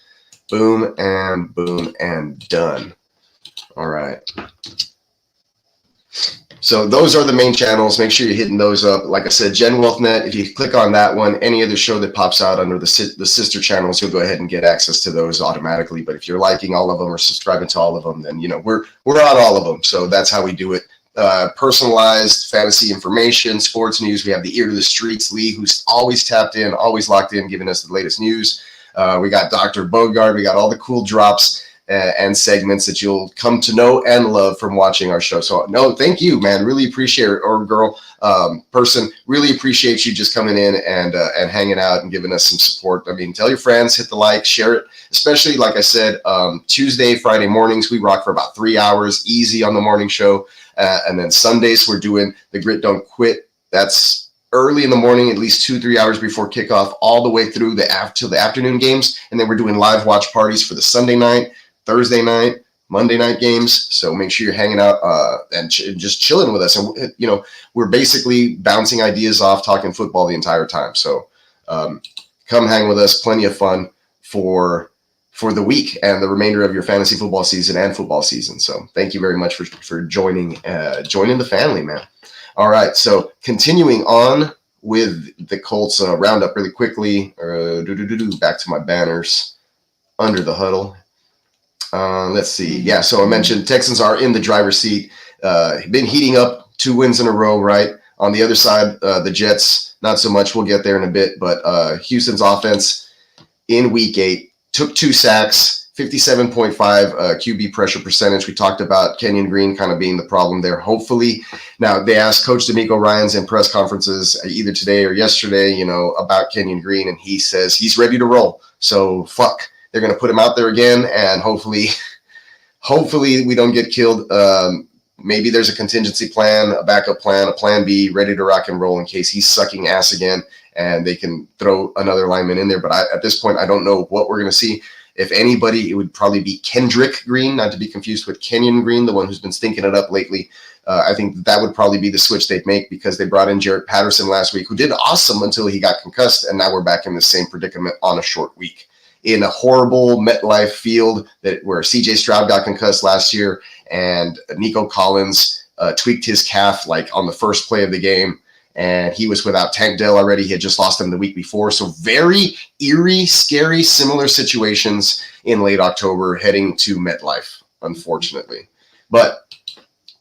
C: Boom and done. All right. So those are the main channels. Make sure you're hitting those up. Like I said, Gen Wealth Net, if you click on that one, any other show that pops out under the sister channels, you'll go ahead and get access to those automatically. But if you're liking all of them or subscribing to all of them, then, we're on all of them. So that's how we do it. personalized fantasy information, sports news. We have the Ear to the Streets Lee, who's always tapped in, always locked in, giving us the latest news. We got Dr. Bogard. We got all the cool drops and segments that you'll come to know and love from watching our show. So no, thank you, man. Really appreciate it, or girl, person. Really appreciate you just coming in and hanging out and giving us some support. I mean, tell your friends, hit the like, share it. Especially, like I said, Tuesday, Friday mornings, we rock for about 3 hours, easy on the morning show. And then Sundays, we're doing the Grit Don't Quit. That's early in the morning, at least 2-3 hours before kickoff, all the way through till the afternoon games. And then we're doing live watch parties for the Sunday night, Thursday night, Monday night games. So make sure you're hanging out and just chilling with us. And, you know, we're basically bouncing ideas off, talking football the entire time. So come hang with us. Plenty of fun for the week and the remainder of your fantasy football season and football season. So thank you very much for joining the family, man. All right. So continuing on with the Colts roundup really quickly. Back to my banners under the huddle. Let's see. Yeah, so I mentioned Texans are in the driver's seat. Been heating up, 2 wins in a row, right? On the other side, the Jets, not so much. We'll get there in a bit. But Houston's offense in Week 8 took 2 sacks, 57.5 QB pressure percentage. We talked about Kenyon Green kind of being the problem there. Hopefully, now they asked Coach D'Amico Ryans in press conferences either today or yesterday, you know, about Kenyon Green, and he says he's ready to roll. So fuck. They're going to put him out there again, and hopefully we don't get killed. Maybe there's a contingency plan, a backup plan, a plan B, ready to rock and roll in case he's sucking ass again, and they can throw another lineman in there. But at this point, I don't know what we're going to see. If anybody, it would probably be Kendrick Green, not to be confused with Kenyon Green, the one who's been stinking it up lately. I think that would probably be the switch they'd make because they brought in Jarrett Patterson last week, who did awesome until he got concussed, and now we're back in the same predicament on a short week. In a horrible MetLife field where CJ Stroud got concussed last year and Nico Collins tweaked his calf like on the first play of the game, and he was without Tank Dell already. He had just lost him the week before. So very eerie, scary, similar situations in late October heading to MetLife, unfortunately. But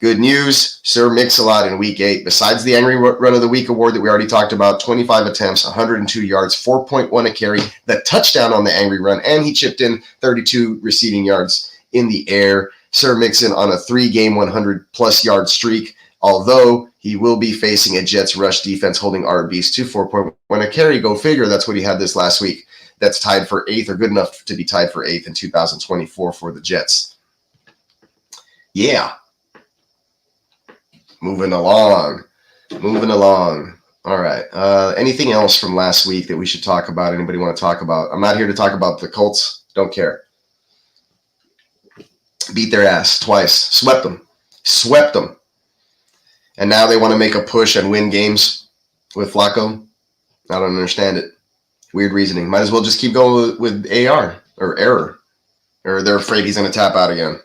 C: good news, Sir Mix-a-Lot in Week 8. Besides the Angry Run of the Week award that we already talked about, 25 attempts, 102 yards, 4.1 a carry, the touchdown on the Angry Run, and he chipped in 32 receiving yards in the air. Sir Mixon on a 3-game, 100-plus yard streak, although he will be facing a Jets rush defense holding RBs to 4.1 a carry. Go figure, that's what he had this last week. That's tied for 8th, or good enough to be tied for 8th in 2024 for the Jets. Yeah. Moving along. All right. Anything else from last week that we should talk about? Anybody want to talk about? I'm not here to talk about the Colts. Don't care. Beat their ass twice. Swept them. And now they want to make a push and win games with Flacco. I don't understand it. Weird reasoning. Might as well just keep going with AR or error. Or they're afraid he's going to tap out again.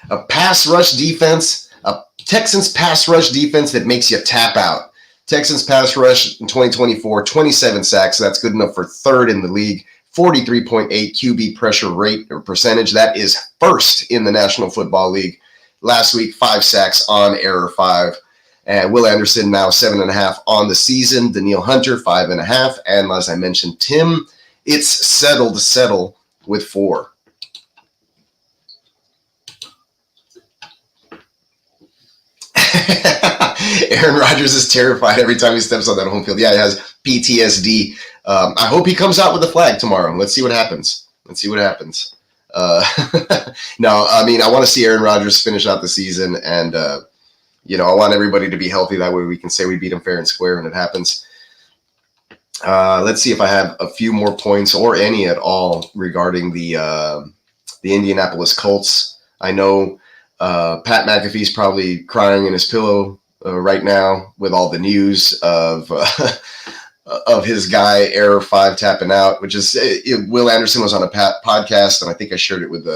C: A pass rush defense. A Texans pass rush defense that makes you tap out. Texans pass rush in 2024, 27 sacks. So that's good enough for 3rd in the league. 43.8 QB pressure rate or percentage. That is 1st in the National Football League. Last week, 5 sacks on error 5. And Will Anderson now 7.5 on the season. Daniil Hunter 5.5. And as I mentioned, Tim, it's settle with 4. Aaron Rodgers is terrified every time he steps on that home field. Yeah, he has PTSD. I hope he comes out with a flag tomorrow. Let's see what happens. No, I mean, I want to see Aaron Rodgers finish out the season, and I want everybody to be healthy. That way we can say we beat him fair and square when it happens. Let's see if I have a few more points or any at all regarding the Indianapolis Colts. I know Pat McAfee's probably crying in his pillow right now with all the news of his guy error 5 tapping out, which is Will Anderson was on a podcast, and I think I shared it with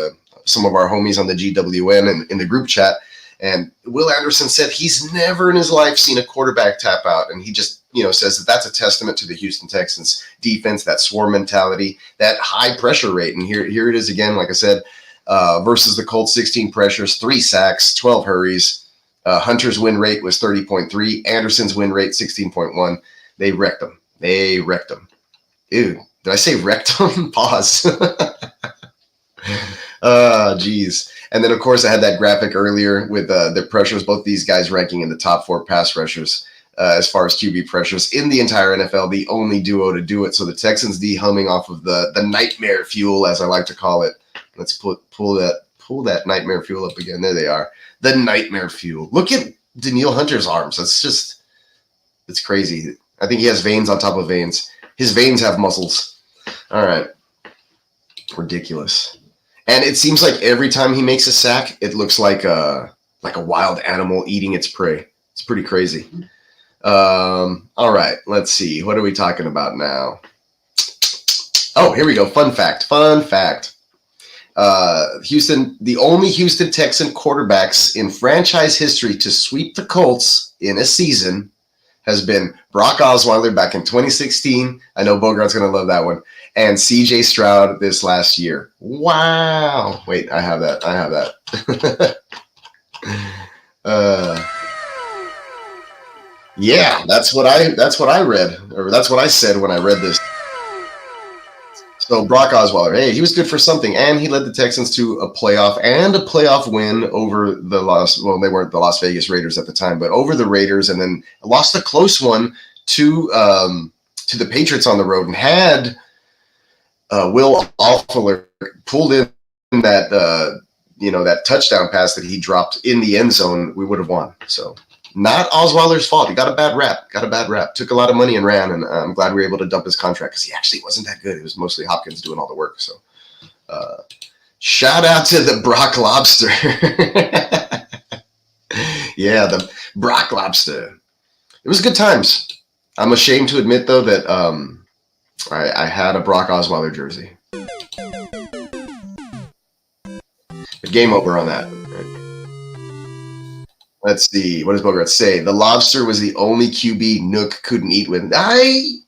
C: some of our homies on the GWN and in the group chat. And Will Anderson said he's never in his life seen a quarterback tap out, and he just says that that's a testament to the Houston Texans defense, that swarm mentality, that high pressure rate. And here it is again, like I said. Versus the Colts, 16 pressures, 3 sacks, 12 hurries, Hunter's win rate was 30.3. Anderson's win rate 16.1. They wrecked them. Ew, did I say wrecked them? Pause. Geez. And then, of course, I had that graphic earlier with the pressures, both these guys ranking in the top 4 pass rushers as far as QB pressures in the entire NFL, the only duo to do it. So the Texans D humming off of the nightmare fuel, as I like to call it. Let's pull that nightmare fuel up again. There they are. The nightmare fuel. Look at Danielle Hunter's arms. It's crazy. I think he has veins on top of veins. His veins have muscles. All right. Ridiculous. And it seems like every time he makes a sack, it looks like a wild animal eating its prey. It's pretty crazy. All right, let's see. What are we talking about now? Oh, here we go. Fun fact. Houston, the only Houston Texan quarterbacks in franchise history to sweep the Colts in a season has been Brock Osweiler back in 2016. I know Bogart's going to love that one. And CJ Stroud this last year. Wow. Wait, I have that. Yeah, that's what I read, or that's what I said when I read this. So Brock Osweiler, hey, he was good for something, and he led the Texans to a playoff win over the they weren't the Las Vegas Raiders at the time, but over the Raiders, and then lost a close one to the Patriots on the road, and had Will Alfuller pulled in that that touchdown pass that he dropped in the end zone, we would have won. So not Osweiler's fault. He got a bad rap. Took a lot of money and ran, and I'm glad we were able to dump his contract because he actually wasn't that good. It was mostly Hopkins doing all the work. So shout out to the Brock Lobster. Yeah, the Brock Lobster. It was good times. I'm ashamed to admit, though, that I had a Brock Osweiler jersey. But game over on that. Let's see. What does Bogart say? The Lobster was the only QB Nook couldn't eat with. I'm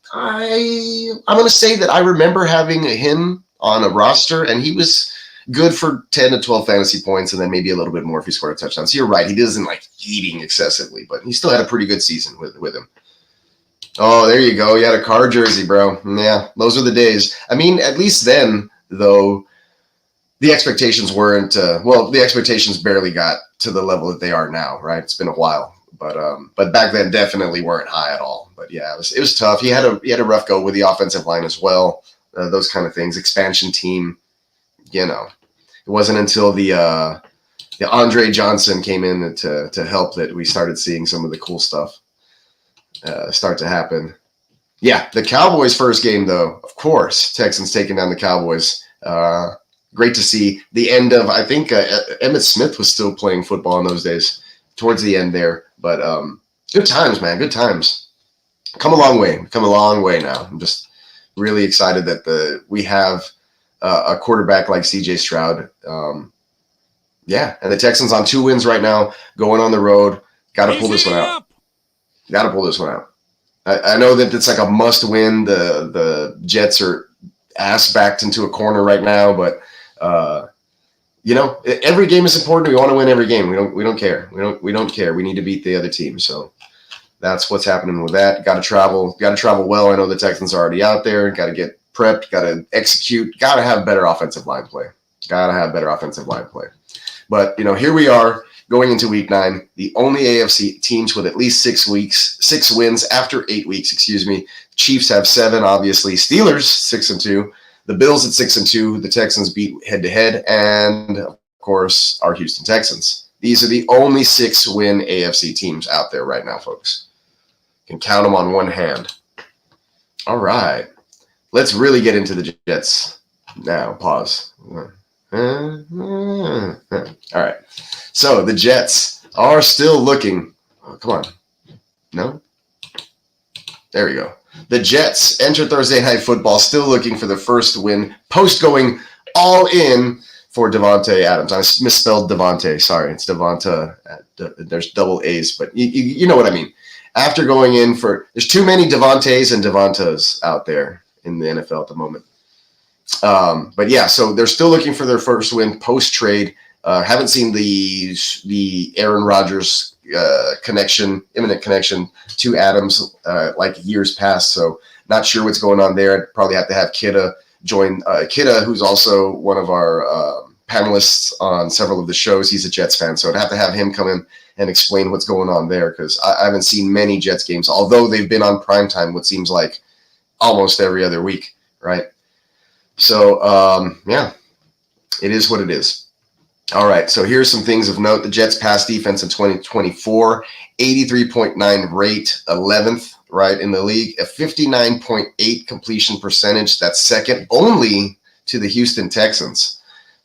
C: going to say that I remember having him on a roster, and he was good for 10 to 12 fantasy points, and then maybe a little bit more if he scored a touchdown. So you're right. He doesn't like eating excessively, but he still had a pretty good season with him. Oh, there you go. You had a car jersey, bro. Yeah, those are the days. I mean, at least then, though, the expectations weren't the expectations barely got to the level that they are now, right? It's been a while, but back then definitely weren't high at all. But yeah, it was tough. He had a rough go with the offensive line as well. Those kind of things. Expansion team, it wasn't until the Andre Johnson came in to help that we started seeing some of the cool stuff start to happen. Yeah, the Cowboys' first game, though, of course, Texans taking down the Cowboys. Great to see the end of, I think Emmitt Smith was still playing football in those days, towards the end there. But good times, man, good times. Come a long way now. I'm just really excited that we have a quarterback like CJ Stroud. And the Texans on 2 wins right now, going on the road. Got to pull this one out. I know that it's like a must win. The Jets are ass backed into a corner right now, but every game is important. We want to win every game. We don't care. We don't care. We need to beat the other team. So that's what's happening with that. Got to travel well. I know the Texans are already out there. Got to get prepped. Got to execute. Got to have better offensive line play. But here we are going into week 9. The only AFC teams with at least 6 wins after 8 weeks. Chiefs have 7, obviously. Steelers 6-2. The Bills at 6-2. The Texans beat head-to-head, and of course our Houston Texans. These are the only 6-win AFC teams out there right now, folks. You can count them on one hand. All right, let's really get into the Jets now. Pause. All right, so the Jets are still looking. Oh, come on, no. There we go. The Jets enter Thursday Night Football still looking for the first win post going all in for Devontae Adams. I misspelled Devontae. Sorry, it's Devonta. There's double A's, but you know what I mean. After going in there's too many Devontaes and Devontas out there in the NFL at the moment. But yeah, so they're still looking for their first win post trade. Haven't seen the Aaron Rodgers imminent connection to Adams like years past. So not sure what's going on there. I'd probably have to have Kidda join. Kidda, who's also one of our panelists on several of the shows. He's a Jets fan, so I'd have to have him come in and explain what's going on there, because I haven't seen many Jets games, although they've been on primetime what seems like almost every other week, right? So, yeah, it is what it is. All right, so here's some things of note. The Jets pass defense in 2024, 83.9 rate, 11th, right, in the league, a 59.8 completion percentage. That's second only to the Houston Texans.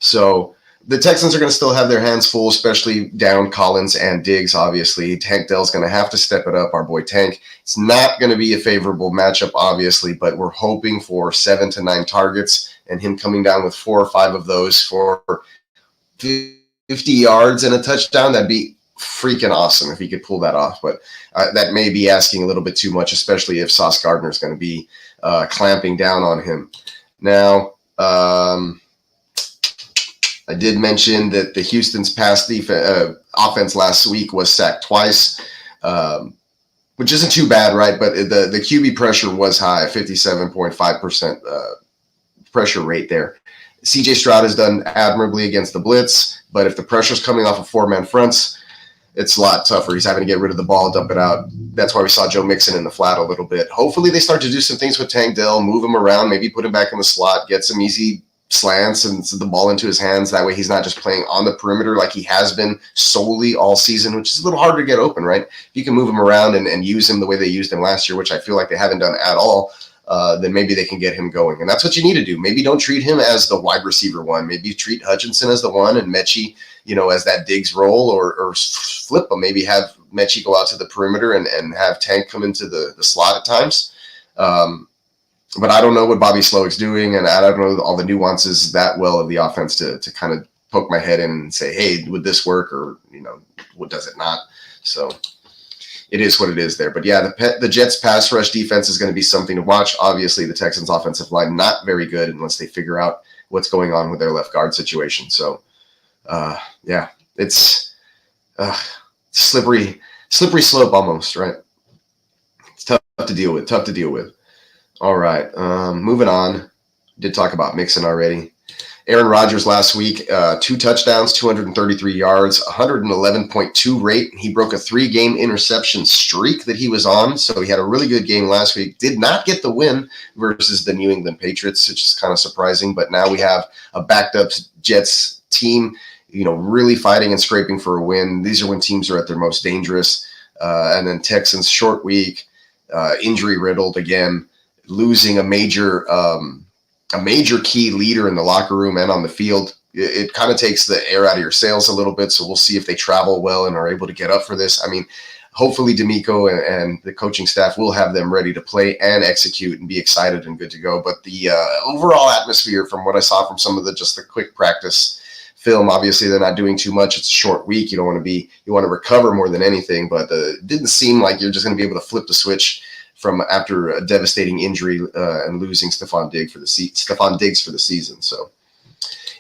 C: So the Texans are going to still have their hands full, especially down Collins and Diggs, obviously. Tank Dell's going to have to step it up, our boy Tank. It's not going to be a favorable matchup, obviously, but we're hoping for 7 to 9 targets and him coming down with 4 or 5 of those for 50 yards and a touchdown. That'd be freaking awesome if he could pull that off. But that may be asking a little bit too much, especially if Sauce Gardner is going to be clamping down on him. Now, I did mention that the Houston's pass offense last week was sacked twice, which isn't too bad, right? But the QB pressure was high, 57.5% pressure rate there. CJ Stroud has done admirably against the blitz, but if the pressure's coming off of 4-man fronts, it's a lot tougher. He's having to get rid of the ball, dump it out. That's why we saw Joe Mixon in the flat a little bit. Hopefully they start to do some things with Tank Dell, move him around, maybe put him back in the slot, get some easy slants and the ball into his hands. That way he's not just playing on the perimeter like he has been solely all season, which is a little harder to get open, right? If you can move him around and use him the way they used him last year, which I feel like they haven't done at all, then maybe they can get him going. And that's what you need to do. Maybe don't treat him as the wide receiver one. Maybe treat Hutchinson as the one and Mechie, as that Diggs role, or flip him. Maybe have Mechie go out to the perimeter and have Tank come into the slot at times. But I don't know what Bobby Slowick's doing, and I don't know all the nuances that well of the offense to kind of poke my head in and say, hey, would this work, or, what does it not? So it is what it is there. But yeah, the Jets pass rush defense is going to be something to watch. Obviously, the Texans offensive line, not very good unless they figure out what's going on with their left guard situation. So, yeah, it's slippery slope almost, right? It's tough to deal with. All right, moving on. Did talk about Mixon already. Aaron Rodgers last week, 2 touchdowns, 233 yards, 111.2 rate. He broke a 3-game interception streak that he was on, so he had a really good game last week. Did not get the win versus the New England Patriots, which is kind of surprising, but now we have a backed-up Jets team, really fighting and scraping for a win. These are when teams are at their most dangerous. And then Texans, short week, injury-riddled again, losing a major key leader in the locker room and on the field. It kind of takes the air out of your sails a little bit. So we'll see if they travel well and are able to get up for this. I mean, hopefully D'Amico and the coaching staff will have them ready to play and execute and be excited and good to go. But the overall atmosphere, from what I saw from some of the quick practice film, obviously they're not doing too much. It's a short week. You want to recover more than anything, but it didn't seem like you're just going to be able to flip the switch from after a devastating injury and losing Stephon Diggs for the season. So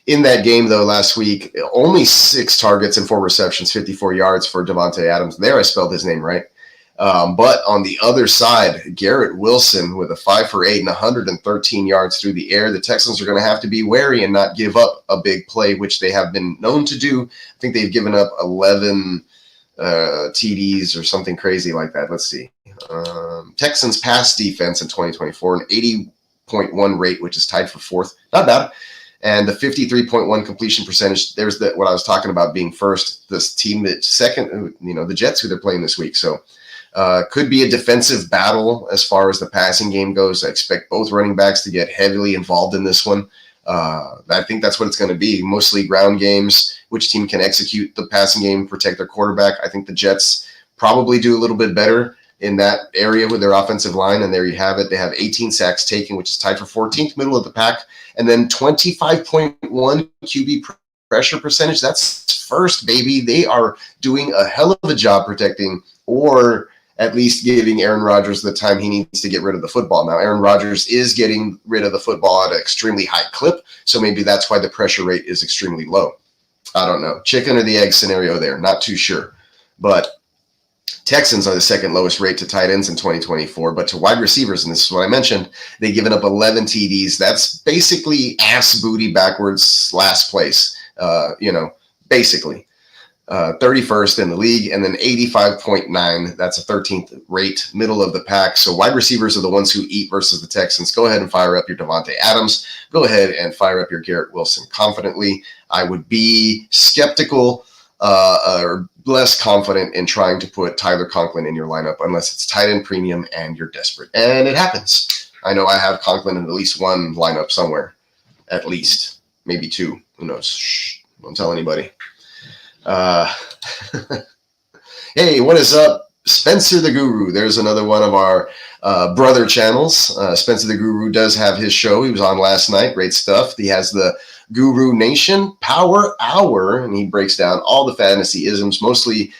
C: in that game, though, last week, only 6 targets and 4 receptions, 54 yards for Devontae Adams. There I spelled his name right. But on the other side, Garrett Wilson with a 5 for 8 and 113 yards through the air. The Texans are going to have to be wary and not give up a big play, which they have been known to do. I think they've given up 11 TDs or something crazy like that. Let's see. Texans pass defense in 2024, an 80.1 rate, which is tied for 4th. Not bad. And the 53.1 completion percentage, there's what I was talking about being first. This team that's second, the Jets, who they're playing this week. So could be a defensive battle as far as the passing game goes. I expect both running backs to get heavily involved in this one. I think that's what it's going to be. Mostly ground games. Which team can execute the passing game, protect their quarterback? I think the Jets probably do a little bit better in that area with their offensive line, and there you have it. They have 18 sacks taken, which is tied for 14th, middle of the pack, and then 25.1 QB pressure percentage. That's first, baby. They are doing a hell of a job protecting, or at least giving Aaron Rodgers the time he needs to get rid of the football. Now, Aaron Rodgers is getting rid of the football at an extremely high clip, so maybe that's why the pressure rate is extremely low. I don't know. Chicken or the egg scenario there. Not too sure. But Texans are the second lowest rate to tight ends in 2024, but to wide receivers, and this is what I mentioned, they've given up 11 TDs. That's basically ass booty backwards last place, basically. 31st in the league, and then 85.9. That's a 13th rate, middle of the pack. So wide receivers are the ones who eat versus the Texans. Go ahead and fire up your Devontae Adams. Go ahead and fire up your Garrett Wilson confidently. I would be skeptical or less confident in trying to put Tyler Conklin in your lineup unless it's tight end premium and you're desperate. And it happens. I know I have Conklin in at least one lineup somewhere. At least. Maybe two. Who knows? Shh. Don't tell anybody. Hey, what is up? Spencer the Guru. There's another one of our brother channels. Spencer the Guru does have his show. He was on last night. Great stuff. He has the Guru Nation Power Hour, and he breaks down all the fantasy isms, mostly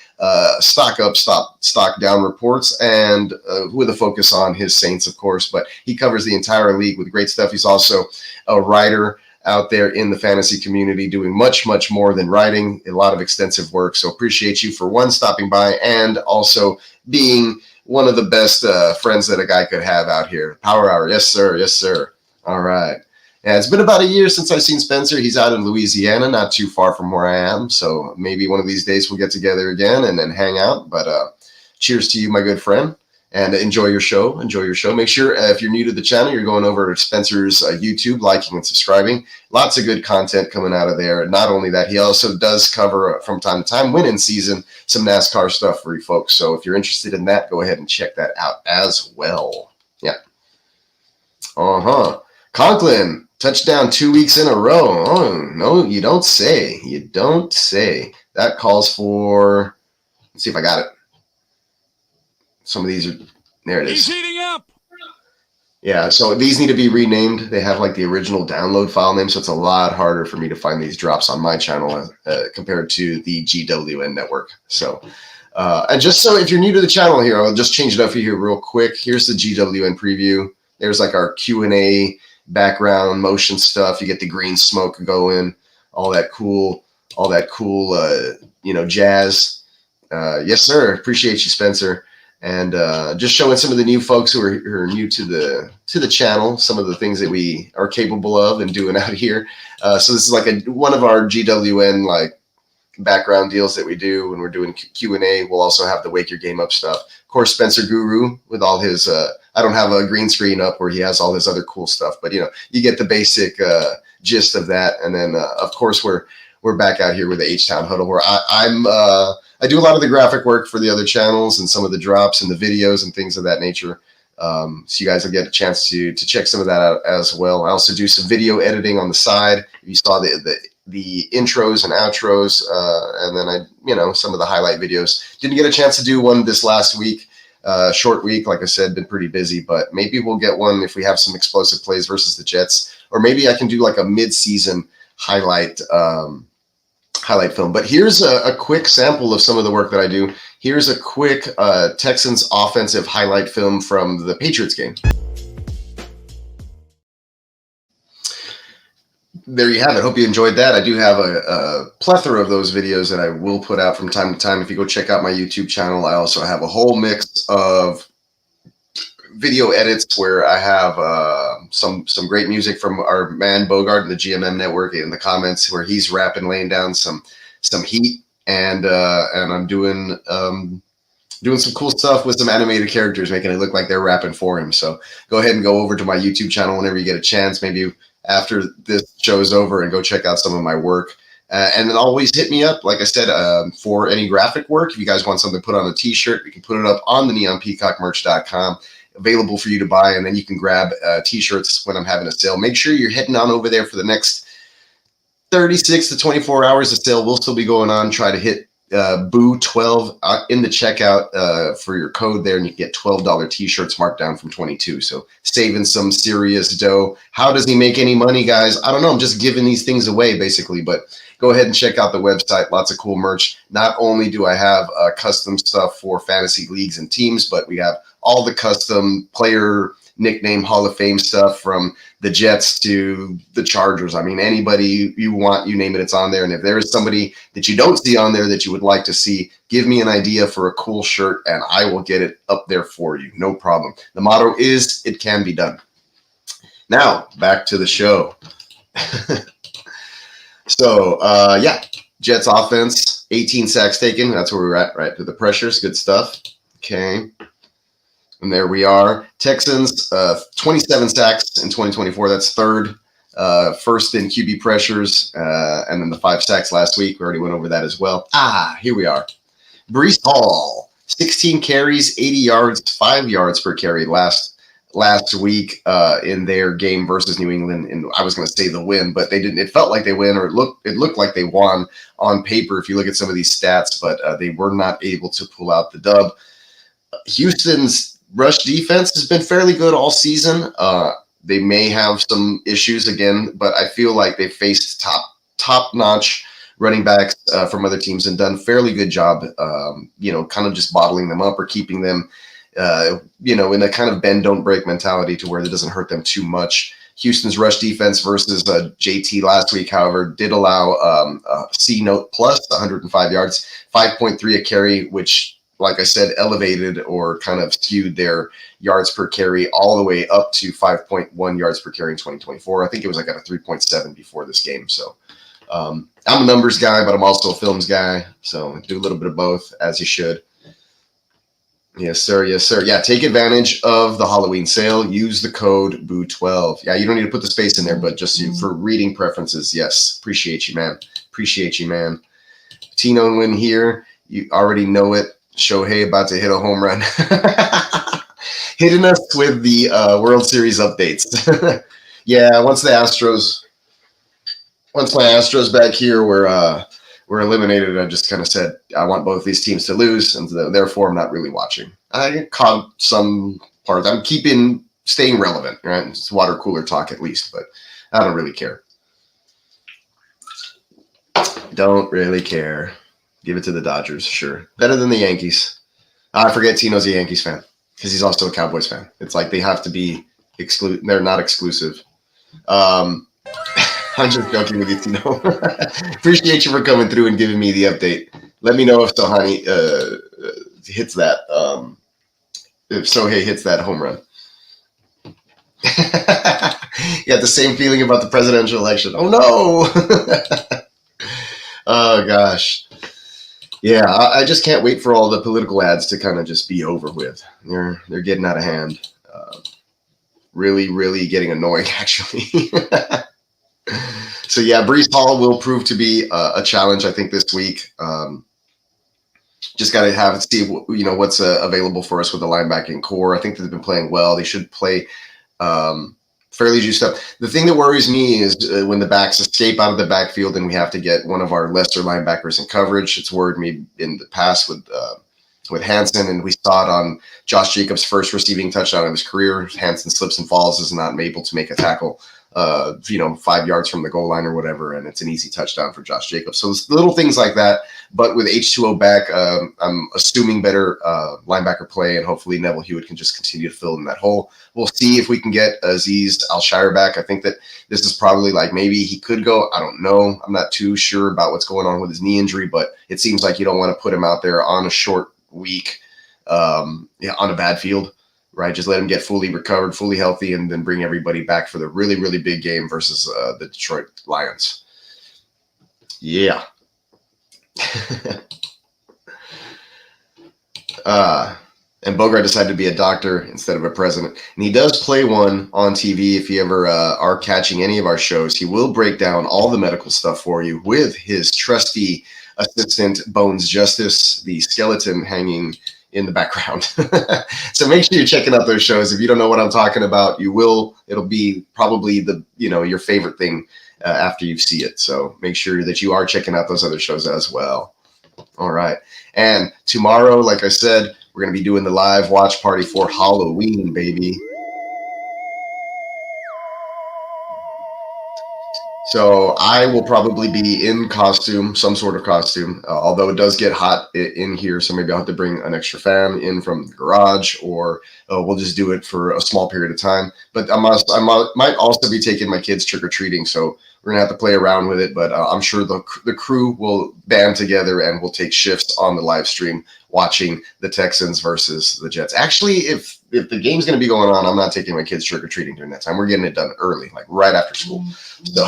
C: stock up, stock down reports, and with a focus on his Saints, of course. But he covers the entire league with great stuff. He's also a writer out there in the fantasy community doing much, much more than writing, a lot of extensive work. So appreciate you for one, stopping by, and also being one of the best friends that a guy could have out here. Power Hour. Yes, sir. Yes, sir. All right. Yeah, it's been about a year since I've seen Spencer. He's out in Louisiana, not too far from where I am. So maybe one of these days we'll get together again and then hang out. But cheers to you, my good friend. And enjoy your show. Enjoy your show. Make sure if you're new to the channel, you're going over to Spencer's YouTube, liking and subscribing. Lots of good content coming out of there. Not only that, he also does cover from time to time, when in season, some NASCAR stuff for you folks. So if you're interested in that, go ahead and check that out as well. Yeah. Conklin, touchdown 2 weeks in a row. Oh, no, you don't say. You don't say. That calls for, let's see if I got it. Some of these are, there it is.
D: He's heating up.
C: Yeah, so these need to be renamed. They have like the original download file name, so it's a lot harder for me to find these drops on my channel compared to the GWN network. So, and just so if you're new to the channel here, I'll just change it up for you real quick. Here's the GWN preview. There's like our Q&A background motion stuff. You get the green smoke going, all that cool, jazz. Yes, sir. Appreciate you, Spencer. And just showing some of the new folks who are new to the channel, some of the things that we are capable of and doing out here. So this is like one of our GWN like background deals that we do when we're doing Q&A. We'll also have the Wake Your Game Up stuff. Of course, Spencer Guru with all his. I don't have a green screen up where he has all his other cool stuff, but you get the basic gist of that. And then of course we're back out here with the H-Town Huddle, where I do a lot of the graphic work for the other channels and some of the drops and the videos and things of that nature. So you guys will get a chance to check some of that out as well. I also do some video editing on the side. You saw the intros and outros, and then some of the highlight videos. Didn't get a chance to do one this last week. Short week, like I said, been pretty busy, but maybe we'll get one if we have some explosive plays versus the Jets, or maybe I can do like a mid-season highlight film. But here's a quick sample of some of the work that I do. Here's a quick Texans offensive highlight film from the Patriots game. There you have it. Hope you enjoyed that. I do have a plethora of those videos that I will put out from time to time. If you go check out my YouTube channel, I also have a whole mix of video edits where I have some great music from our man Bogart and the GMM network in the comments, where he's rapping, laying down some heat, and I'm doing some cool stuff with some animated characters, making it look like they're rapping for him. So go ahead and go over to my YouTube channel whenever you get a chance, maybe after this show's over, and go check out some of my work. And then always hit me up, like I said, for any graphic work. If you guys want something put on a t-shirt, you can put it up on the neonpeacockmerch.com. Available for you to buy, and then you can grab t-shirts when I'm having a sale. Make sure you're heading on over there for the next 36 to 24 hours. The sale will still be going on. Try to hit BOO12 in the checkout for your code there, and you get $12 t-shirts marked down from 22. So saving some serious dough. How does he make any money, guys? I don't know. I'm just giving these things away basically, but go ahead and check out the website. Lots of cool merch. Not only do I have custom stuff for fantasy leagues and teams, but we have all the custom player nickname Hall of Fame stuff, from the Jets to the Chargers. I mean, anybody you want, you name it, it's on there. And if there is somebody that you don't see on there that you would like to see, give me an idea for a cool shirt and I will get it up there for you. No problem. The motto is, it can be done. Now, back to the show. So, Jets offense, 18 sacks taken. That's where we're at, right? To the pressures. Good stuff. Okay. And there we are. Texans, 27 sacks in 2024. That's third. First in QB pressures. And then the 5 sacks last week. We already went over that as well. Here we are. Breece Hall, 16 carries, 80 yards, 5 yards per carry last week in their game versus New England. And I was going to say the win, but they didn't. It felt like they win, or it looked like they won on paper if you look at some of these stats, but they were not able to pull out the dub. Houston's rush defense has been fairly good all season. They may have some issues again, but I feel like they faced top-notch running backs from other teams and done a fairly good job, kind of just bottling them up or keeping them, in a kind of bend, don't break mentality to where that doesn't hurt them too much. Houston's rush defense versus JT last week, however, did allow a C note plus 105 yards, 5.3 a carry, which, like I said, elevated or kind of skewed their yards per carry all the way up to 5.1 yards per carry in 2024. I think it was like at a 3.7 before this game. So I'm a numbers guy, but I'm also a films guy. So do a little bit of both, as you should. Yes, sir. Yes, sir. Yeah, take advantage of the Halloween sale. Use the code BOO12. Yeah, you don't need to put the space in there, but just for reading preferences. Yes, appreciate you, man. Appreciate you, man. Tino win here. You already know it. Shohei about to hit a home run. Hitting us with the World Series updates. Yeah, once my Astros back here were eliminated, I just kind of said I want both these teams to lose, and therefore I'm not really watching. I caught some parts. I'm staying relevant, right? It's water cooler talk at least, but I don't really care. Don't really care. Give it to the Dodgers, sure. Better than the Yankees. I forget Tino's a Yankees fan because he's also a Cowboys fan. It's like they have to be exclusive. They're not exclusive. I'm just joking with you, Tino. Appreciate you for coming through and giving me the update. Let me know if Sohani hits that. If Sohei hits that home run. You got the same feeling about the presidential election. Oh no! Oh gosh. Yeah, I just can't wait for all the political ads to kind of just be over with. They're getting out of hand. Really, really getting annoying, actually. So yeah, Breece Hall will prove to be a challenge, I think, this week. Just got to see what's available for us with the linebacking core. I think they've been playing well. They should play fairly juiced up. The thing that worries me is when the backs escape out of the backfield and we have to get one of our lesser linebackers in coverage. It's worried me in the past with Hansen, and we saw it on Josh Jacobs' first receiving touchdown of his career. Hansen slips and falls, is not able to make a tackle, 5 yards from the goal line or whatever, and it's an easy touchdown for Josh Jacobs. So it's little things like that. But with H2O back, I'm assuming better linebacker play, and hopefully Neville Hewitt can just continue to fill in that hole. We'll see if we can get Azeez Al-Shire back. I think that this is probably like maybe he could go. I don't know. I'm not too sure about what's going on with his knee injury, but it seems like you don't want to put him out there on a short week on a bad field, right? Just let him get fully recovered, fully healthy, and then bring everybody back for the really, really big game versus the Detroit Lions. Yeah. And Bogart decided to be a doctor instead of a president. And he does play one on TV. If you ever are catching any of our shows, he will break down all the medical stuff for you with his trusty assistant, Bones Justice, the skeleton hanging in the background. So make sure you're checking out those shows. If you don't know what I'm talking about, you will. It'll be probably your favorite thing after you see it. So make sure that you are checking out those other shows as well. All right. And tomorrow, like I said, we're going to be doing the live watch party for Halloween, baby. So I will probably be in costume, some sort of costume, although it does get hot in here. So maybe I'll have to bring an extra fan in from the garage, or we'll just do it for a small period of time. But might also be taking my kids trick-or-treating. So we're going to have to play around with it. But I'm sure the crew will band together and we'll take shifts on the live stream watching the Texans versus the Jets. Actually, if the game's going to be going on, I'm not taking my kids trick-or-treating during that time. We're getting it done early, like right after school. So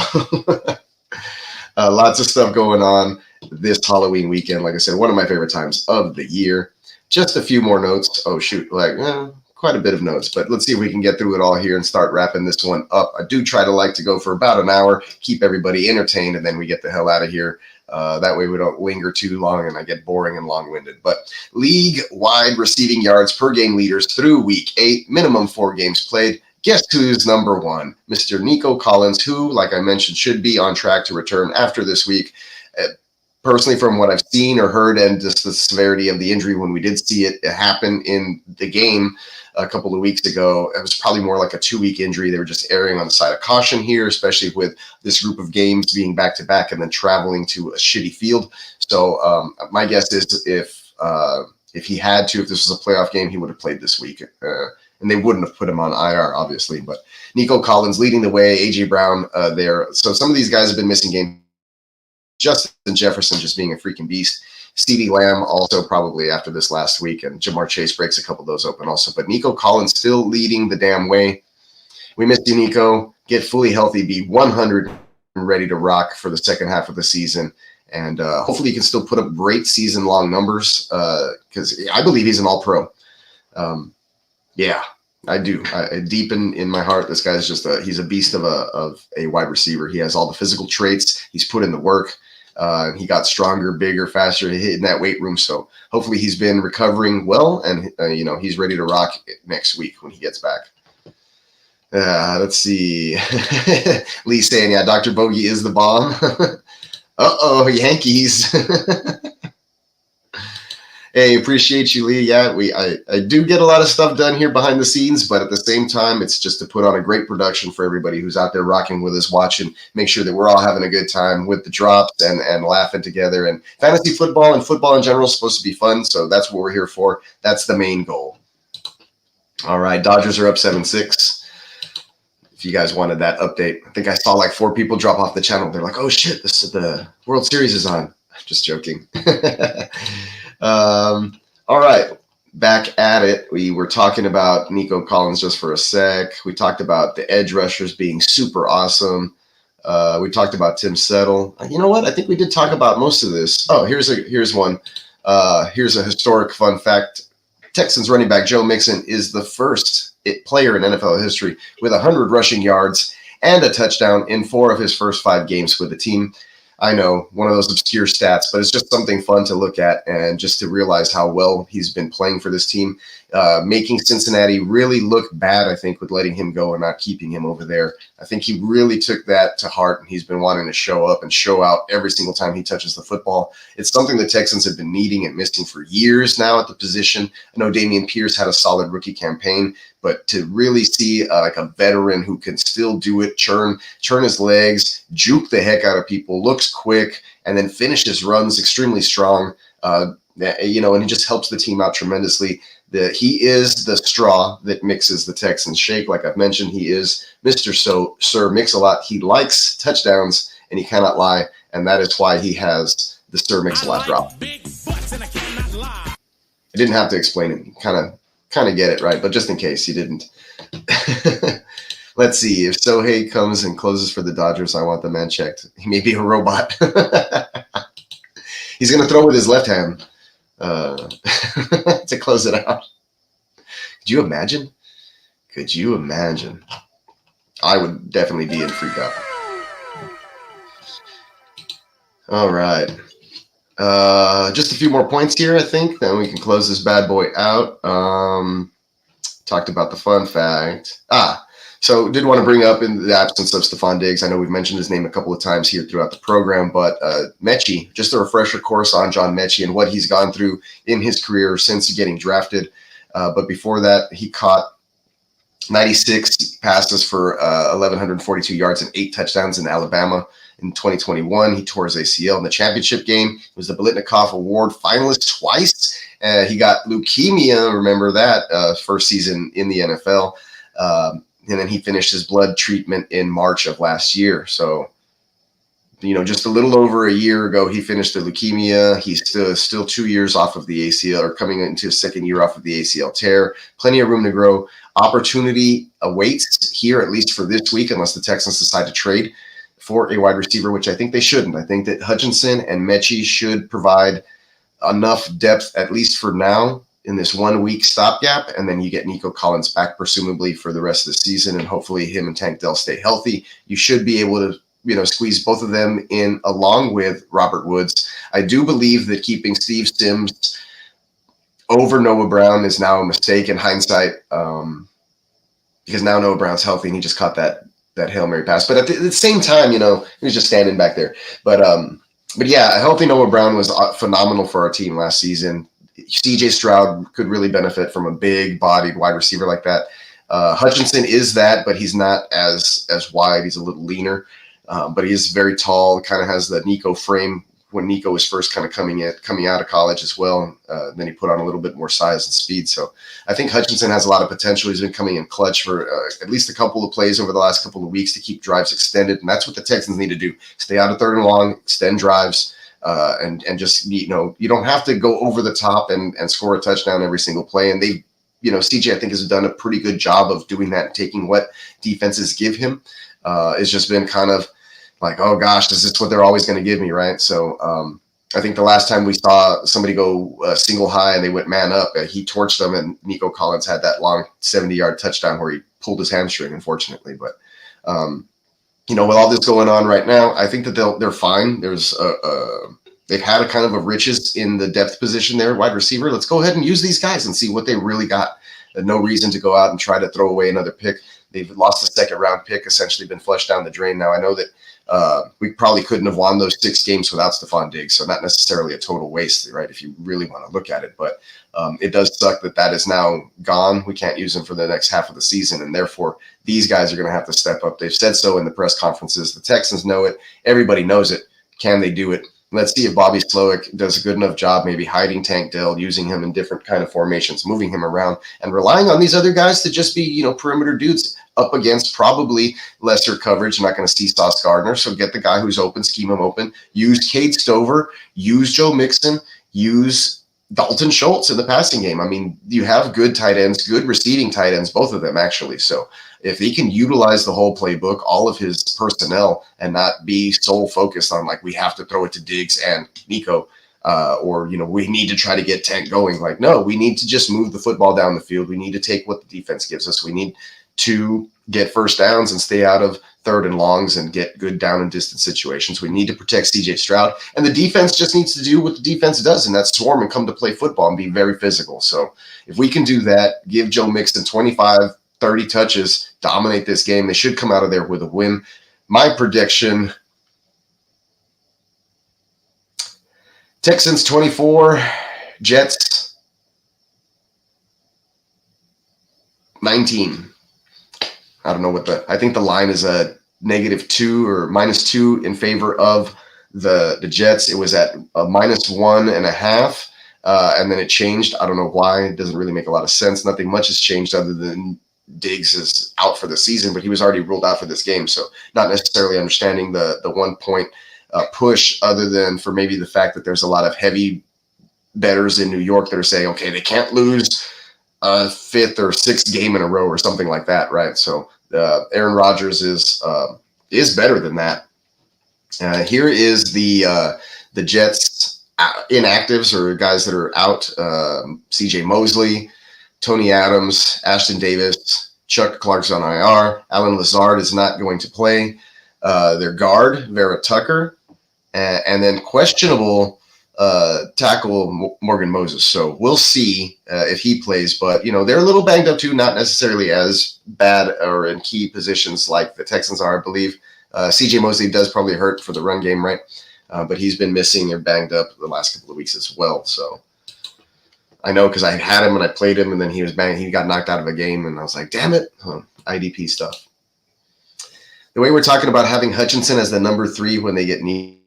C: lots of stuff going on this Halloween weekend. Like I said, one of my favorite times of the year. Just a few more notes. Oh, shoot. Quite a bit of notes, but let's see if we can get through it all here and start wrapping this one up. I do try to like to go for about an hour, keep everybody entertained, and then we get the hell out of here. That way we don't linger too long and I get boring and long-winded. But league-wide receiving yards per game leaders through week 8, minimum 4 games played. Guess who's number 1? Mr. Nico Collins, who, like I mentioned, should be on track to return after this week. Personally, from what I've seen or heard and just the severity of the injury when we did see it happen in the game a couple of weeks ago, it was probably more like a 2-week injury. They were just erring on the side of caution here, especially with this group of games being back-to-back and then traveling to a shitty field. So my guess is if he had to, if this was a playoff game, he would have played this week. And they wouldn't have put him on IR, obviously. But Nico Collins leading the way, A.J. Brown there. So some of these guys have been missing games. Justin Jefferson just being a freaking beast. CeeDee Lamb also probably after this last week, and Jamar Chase breaks a couple of those open also. But Nico Collins still leading the damn way. We missed you, Nico. Get fully healthy, be 100 and ready to rock for the second half of the season. And hopefully he can still put up great season-long numbers because I believe he's an all-pro. Yeah, I do. Deep in my heart, this guy's just he's a beast of a wide receiver. He has all the physical traits. He's put in the work. He got stronger, bigger, faster, hitting that weight room. So hopefully he's been recovering well, and he's ready to rock next week when he gets back. Let's see. Lee saying, yeah, Dr. Bogey is the bomb. Uh-oh, Yankees. Hey, appreciate you, Lee. Yeah, I do get a lot of stuff done here behind the scenes, but at the same time, it's just to put on a great production for everybody who's out there rocking with us, watching, make sure that we're all having a good time with the drops and laughing together. And fantasy football and football in general is supposed to be fun, so that's what we're here for. That's the main goal. All right, Dodgers are up 7-6. If you guys wanted that update, I think I saw like 4 people drop off the channel. They're like, oh shit, the World Series is on. Just joking. All right, back at it. We were talking about Nico Collins just for a sec. We talked about the edge rushers being super awesome. We talked about Tim Settle. You know what? I think we did talk about most of this. Oh, here's one. Here's a historic fun fact. Texans running back Joe Mixon is the first player in NFL history with 100 rushing yards and a touchdown in 4 of his first 5 games with the team. I know, one of those obscure stats, but it's just something fun to look at and just to realize how well he's been playing for this team, making Cincinnati really look bad, I think, with letting him go and not keeping him over there. I think he really took that to heart, and he's been wanting to show up and show out every single time he touches the football. It's something the Texans have been needing and missing for years now at the position. I know Dameon Pierce had a solid rookie campaign, but to really see like a veteran who can still do it, churn his legs, juke the heck out of people, looks quick, and then finishes runs extremely strong, and he just helps the team out tremendously. He is the straw that mixes the Texans shake. Like I've mentioned, he is Mr. Sir Mix-a-Lot. He likes touchdowns, and he cannot lie, and that is why he has the Sir Mix-a-Lot drop. I didn't have to explain it. Kind of get it, right? But just in case you didn't. Let's see. If Sohei comes and closes for the Dodgers, I want the man checked. He may be a robot. He's going to throw with his left hand to close it out. Could you imagine? I would definitely be in freak out. All right. Just a few more points here, I think. Then we can close this bad boy out. Talked about the fun fact. So did want to bring up in the absence of Stephon Diggs. I know we've mentioned his name a couple of times here throughout the program, but Mechie, just a refresher course on John Mechie and what he's gone through in his career since getting drafted. But before that, he caught 96 passes for 1,142 yards and 8 touchdowns in Alabama. In 2021, he tore his ACL in the championship game. He was the Biletnikoff Award finalist twice. He got leukemia, remember that, first season in the NFL. And then he finished his blood treatment in March of last year. So, just a little over a year ago, he finished the leukemia. He's still 2 years off of the ACL, or coming into his second year off of the ACL tear. Plenty of room to grow. Opportunity awaits here, at least for this week, unless the Texans decide to trade for a wide receiver, which I think they shouldn't. I think that Hutchinson and Mechie should provide enough depth, at least for now, in this 1 week stopgap. And then you get Nico Collins back, presumably for the rest of the season. And hopefully him and Tank Dell stay healthy. You should be able to, squeeze both of them in along with Robert Woods. I do believe that keeping Steve Sims over Noah Brown is now a mistake in hindsight, because now Noah Brown's healthy and he just caught that Hail Mary pass. But at the same time, he was just standing back there. But yeah, a healthy Noah Brown was phenomenal for our team last season. CJ Stroud could really benefit from a big-bodied wide receiver like that. Hutchinson is that, but he's not as wide. He's a little leaner, but he is very tall. Kind of has the Nico frame when Nico was first kind of coming out of college as well. Then he put on a little bit more size and speed. So I think Hutchinson has a lot of potential. He's been coming in clutch for at least a couple of plays over the last couple of weeks to keep drives extended. And that's what the Texans need to do. Stay out of third and long, extend drives, and just, you don't have to go over the top and score a touchdown every single play. And they, CJ, I think, has done a pretty good job of doing that and taking what defenses give him. It's just been kind of like, oh gosh, is this what they're always going to give me, right? So I think the last time we saw somebody go single high and they went man up, he torched them, and Nico Collins had that long 70-yard touchdown where he pulled his hamstring, unfortunately. But with all this going on right now, I think that they're fine. There's they've had a kind of a riches in the depth position there, wide receiver. Let's go ahead and use these guys and see what they really got. No reason to go out and try to throw away another pick. They've lost a second-round pick, essentially been flushed down the drain. Now, I know that we probably couldn't have won those 6 games without Stephon Diggs, so not necessarily a total waste, right, if you really want to look at it. But it does suck that is now gone. We can't use him for the next half of the season, and therefore these guys are going to have to step up. They've said so in the press conferences. The Texans know it. Everybody knows it. Can they do it? Let's see if Bobby Slowick does a good enough job, maybe hiding Tank Dell, using him in different kind of formations, moving him around, and relying on these other guys to just be, perimeter dudes up against probably lesser coverage. You're not going to see Sauce Gardner, so get the guy who's open, scheme him open. Use Cade Stover, use Joe Mixon, use Dalton Schultz in the passing game. I mean, you have good tight ends, good receiving tight ends, both of them actually. So if he can utilize the whole playbook, all of his personnel, and not be sole focused on like, we have to throw it to Diggs and Nico, or, we need to try to get Tank going. Like, no, we need to just move the football down the field. We need to take what the defense gives us. We need to get first downs and stay out of third and longs and get good down and distance situations. We need to protect CJ Stroud, and the defense just needs to do what the defense does, and that's swarm and come to play football and be very physical. So if we can do that, give Joe Mixon 25, 30 touches, dominate this game, they should come out of there with a win. My prediction, Texans 24, Jets 19. I don't know I think the line is a -2 or -2 in favor of the Jets. It was at a -1.5, and then it changed. I don't know why. It doesn't really make a lot of sense. Nothing much has changed other than Diggs is out for the season, but he was already ruled out for this game. So not necessarily understanding the 1 point push, other than for maybe the fact that there's a lot of heavy bettors in New York that are saying, okay, they can't lose a 5th or 6th game in a row or something like that, right? So Aaron Rodgers is better than that. Here is the Jets inactives, or guys that are out: CJ Mosley, Tony Adams, Ashton Davis, Chuck Clark's on IR. Alan Lazard is not going to play. Their guard, Vera Tucker, and then questionable tackle Morgan Moses. So we'll see if he plays, but they're a little banged up too, not necessarily as bad or in key positions like the Texans are, I believe. CJ Mosley does probably hurt for the run game, right? But he's been missing or banged up the last couple of weeks as well. So I know because I had him and I played him, and then he was bang. He got knocked out of a game, and I was like, damn it, IDP stuff. The way we're talking about having Hutchinson as the number 3 when they get Nico.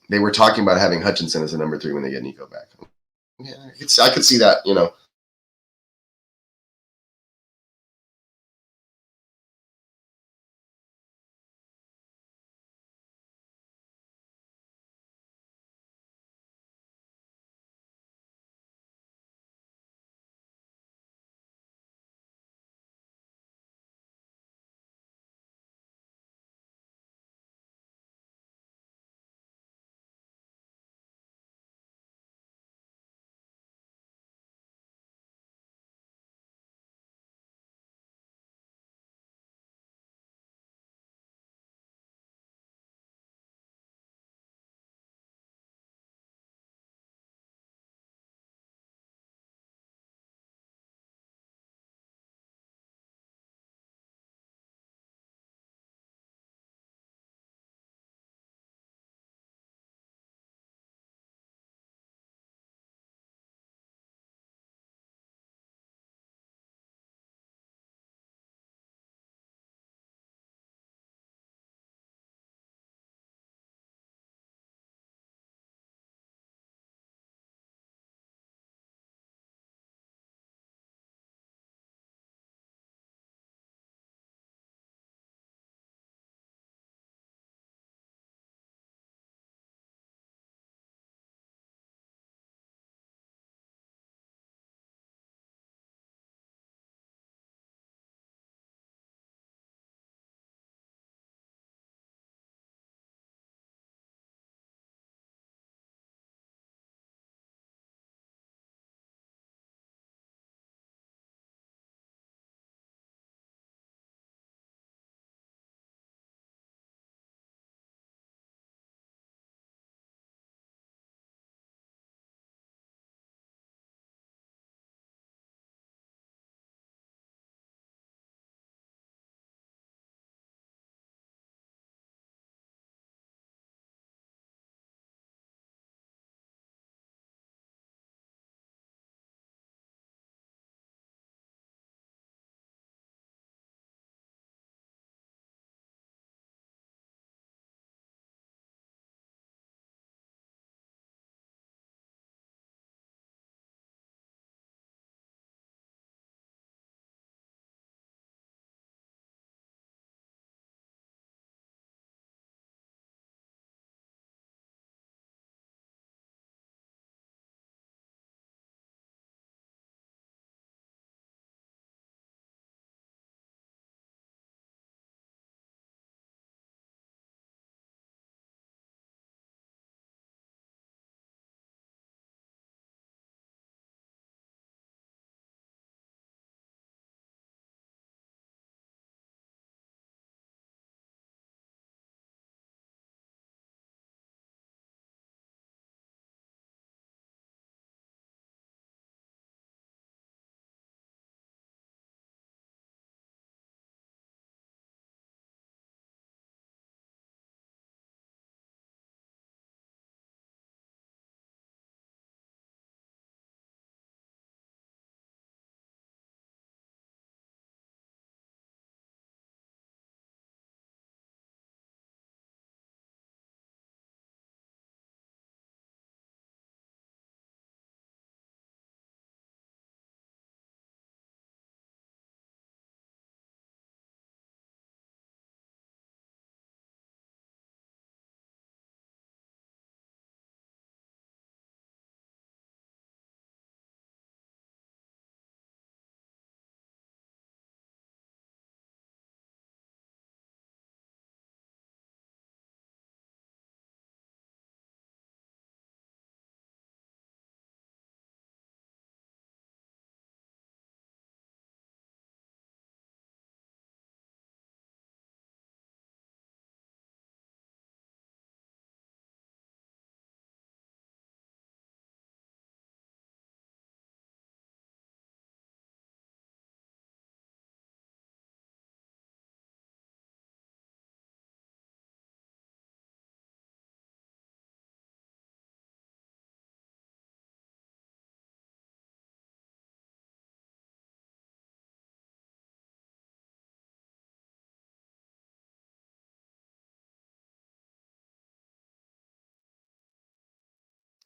C: They were talking about having Hutchinson as the number 3 when they get Nico back. Yeah, I could see that, you know.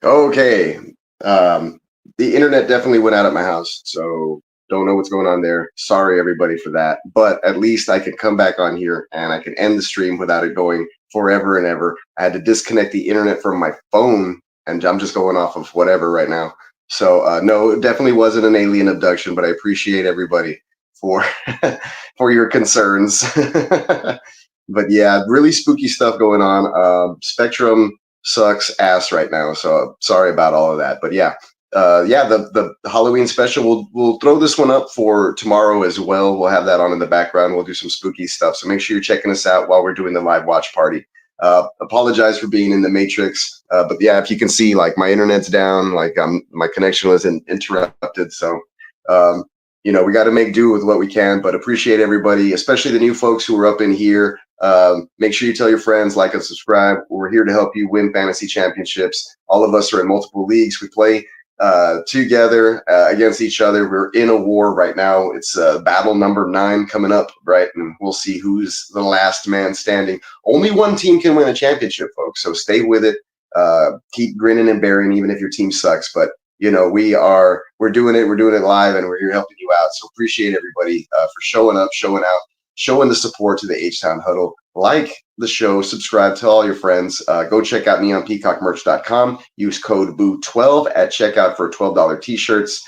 C: Okay. The internet definitely went out at my house, so don't know what's going on there. Sorry, everybody, for that. But at least I can come back on here and I can end the stream without it going forever and ever. I had to disconnect the internet from my phone, and I'm just going off of whatever right now. So no, it definitely wasn't an alien abduction, but I appreciate everybody for for your concerns. But yeah, really spooky stuff going on. Spectrum sucks ass right now, so sorry about all of that. But yeah, the Halloween special, we'll throw this one up for tomorrow as well. We'll have that on in the background. We'll do some spooky stuff, so make sure you're checking us out while we're doing the live watch party. Apologize for being in the matrix, but yeah, if you can see, like, my internet's down, like my connection was interrupted, so we got to make do with what we can. But appreciate everybody, especially the new folks who are up in here. Make sure you tell your friends, like and subscribe. We're here to help you win fantasy championships. All of us are in multiple leagues. We play together against each other. We're in a war right now. It's battle number 9 coming up, right? And we'll see who's the last man standing. Only one team can win a championship, folks. So stay with it. Keep grinning and bearing, even if your team sucks. But we're doing it. We're doing it live, and we're here helping you out. So appreciate everybody for showing up, showing out, showing the support to the H-Town Huddle. Like the show, subscribe, tell all your friends. Go check out neonpeacockmerch.com. Use code BOO12 at checkout for $12 t-shirts.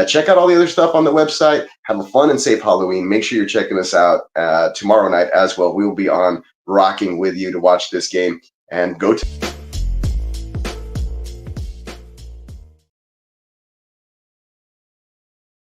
C: Check out all the other stuff on the website. Have a fun and safe Halloween. Make sure you're checking us out tomorrow night as well. We will be on rocking with you to watch this game. And go to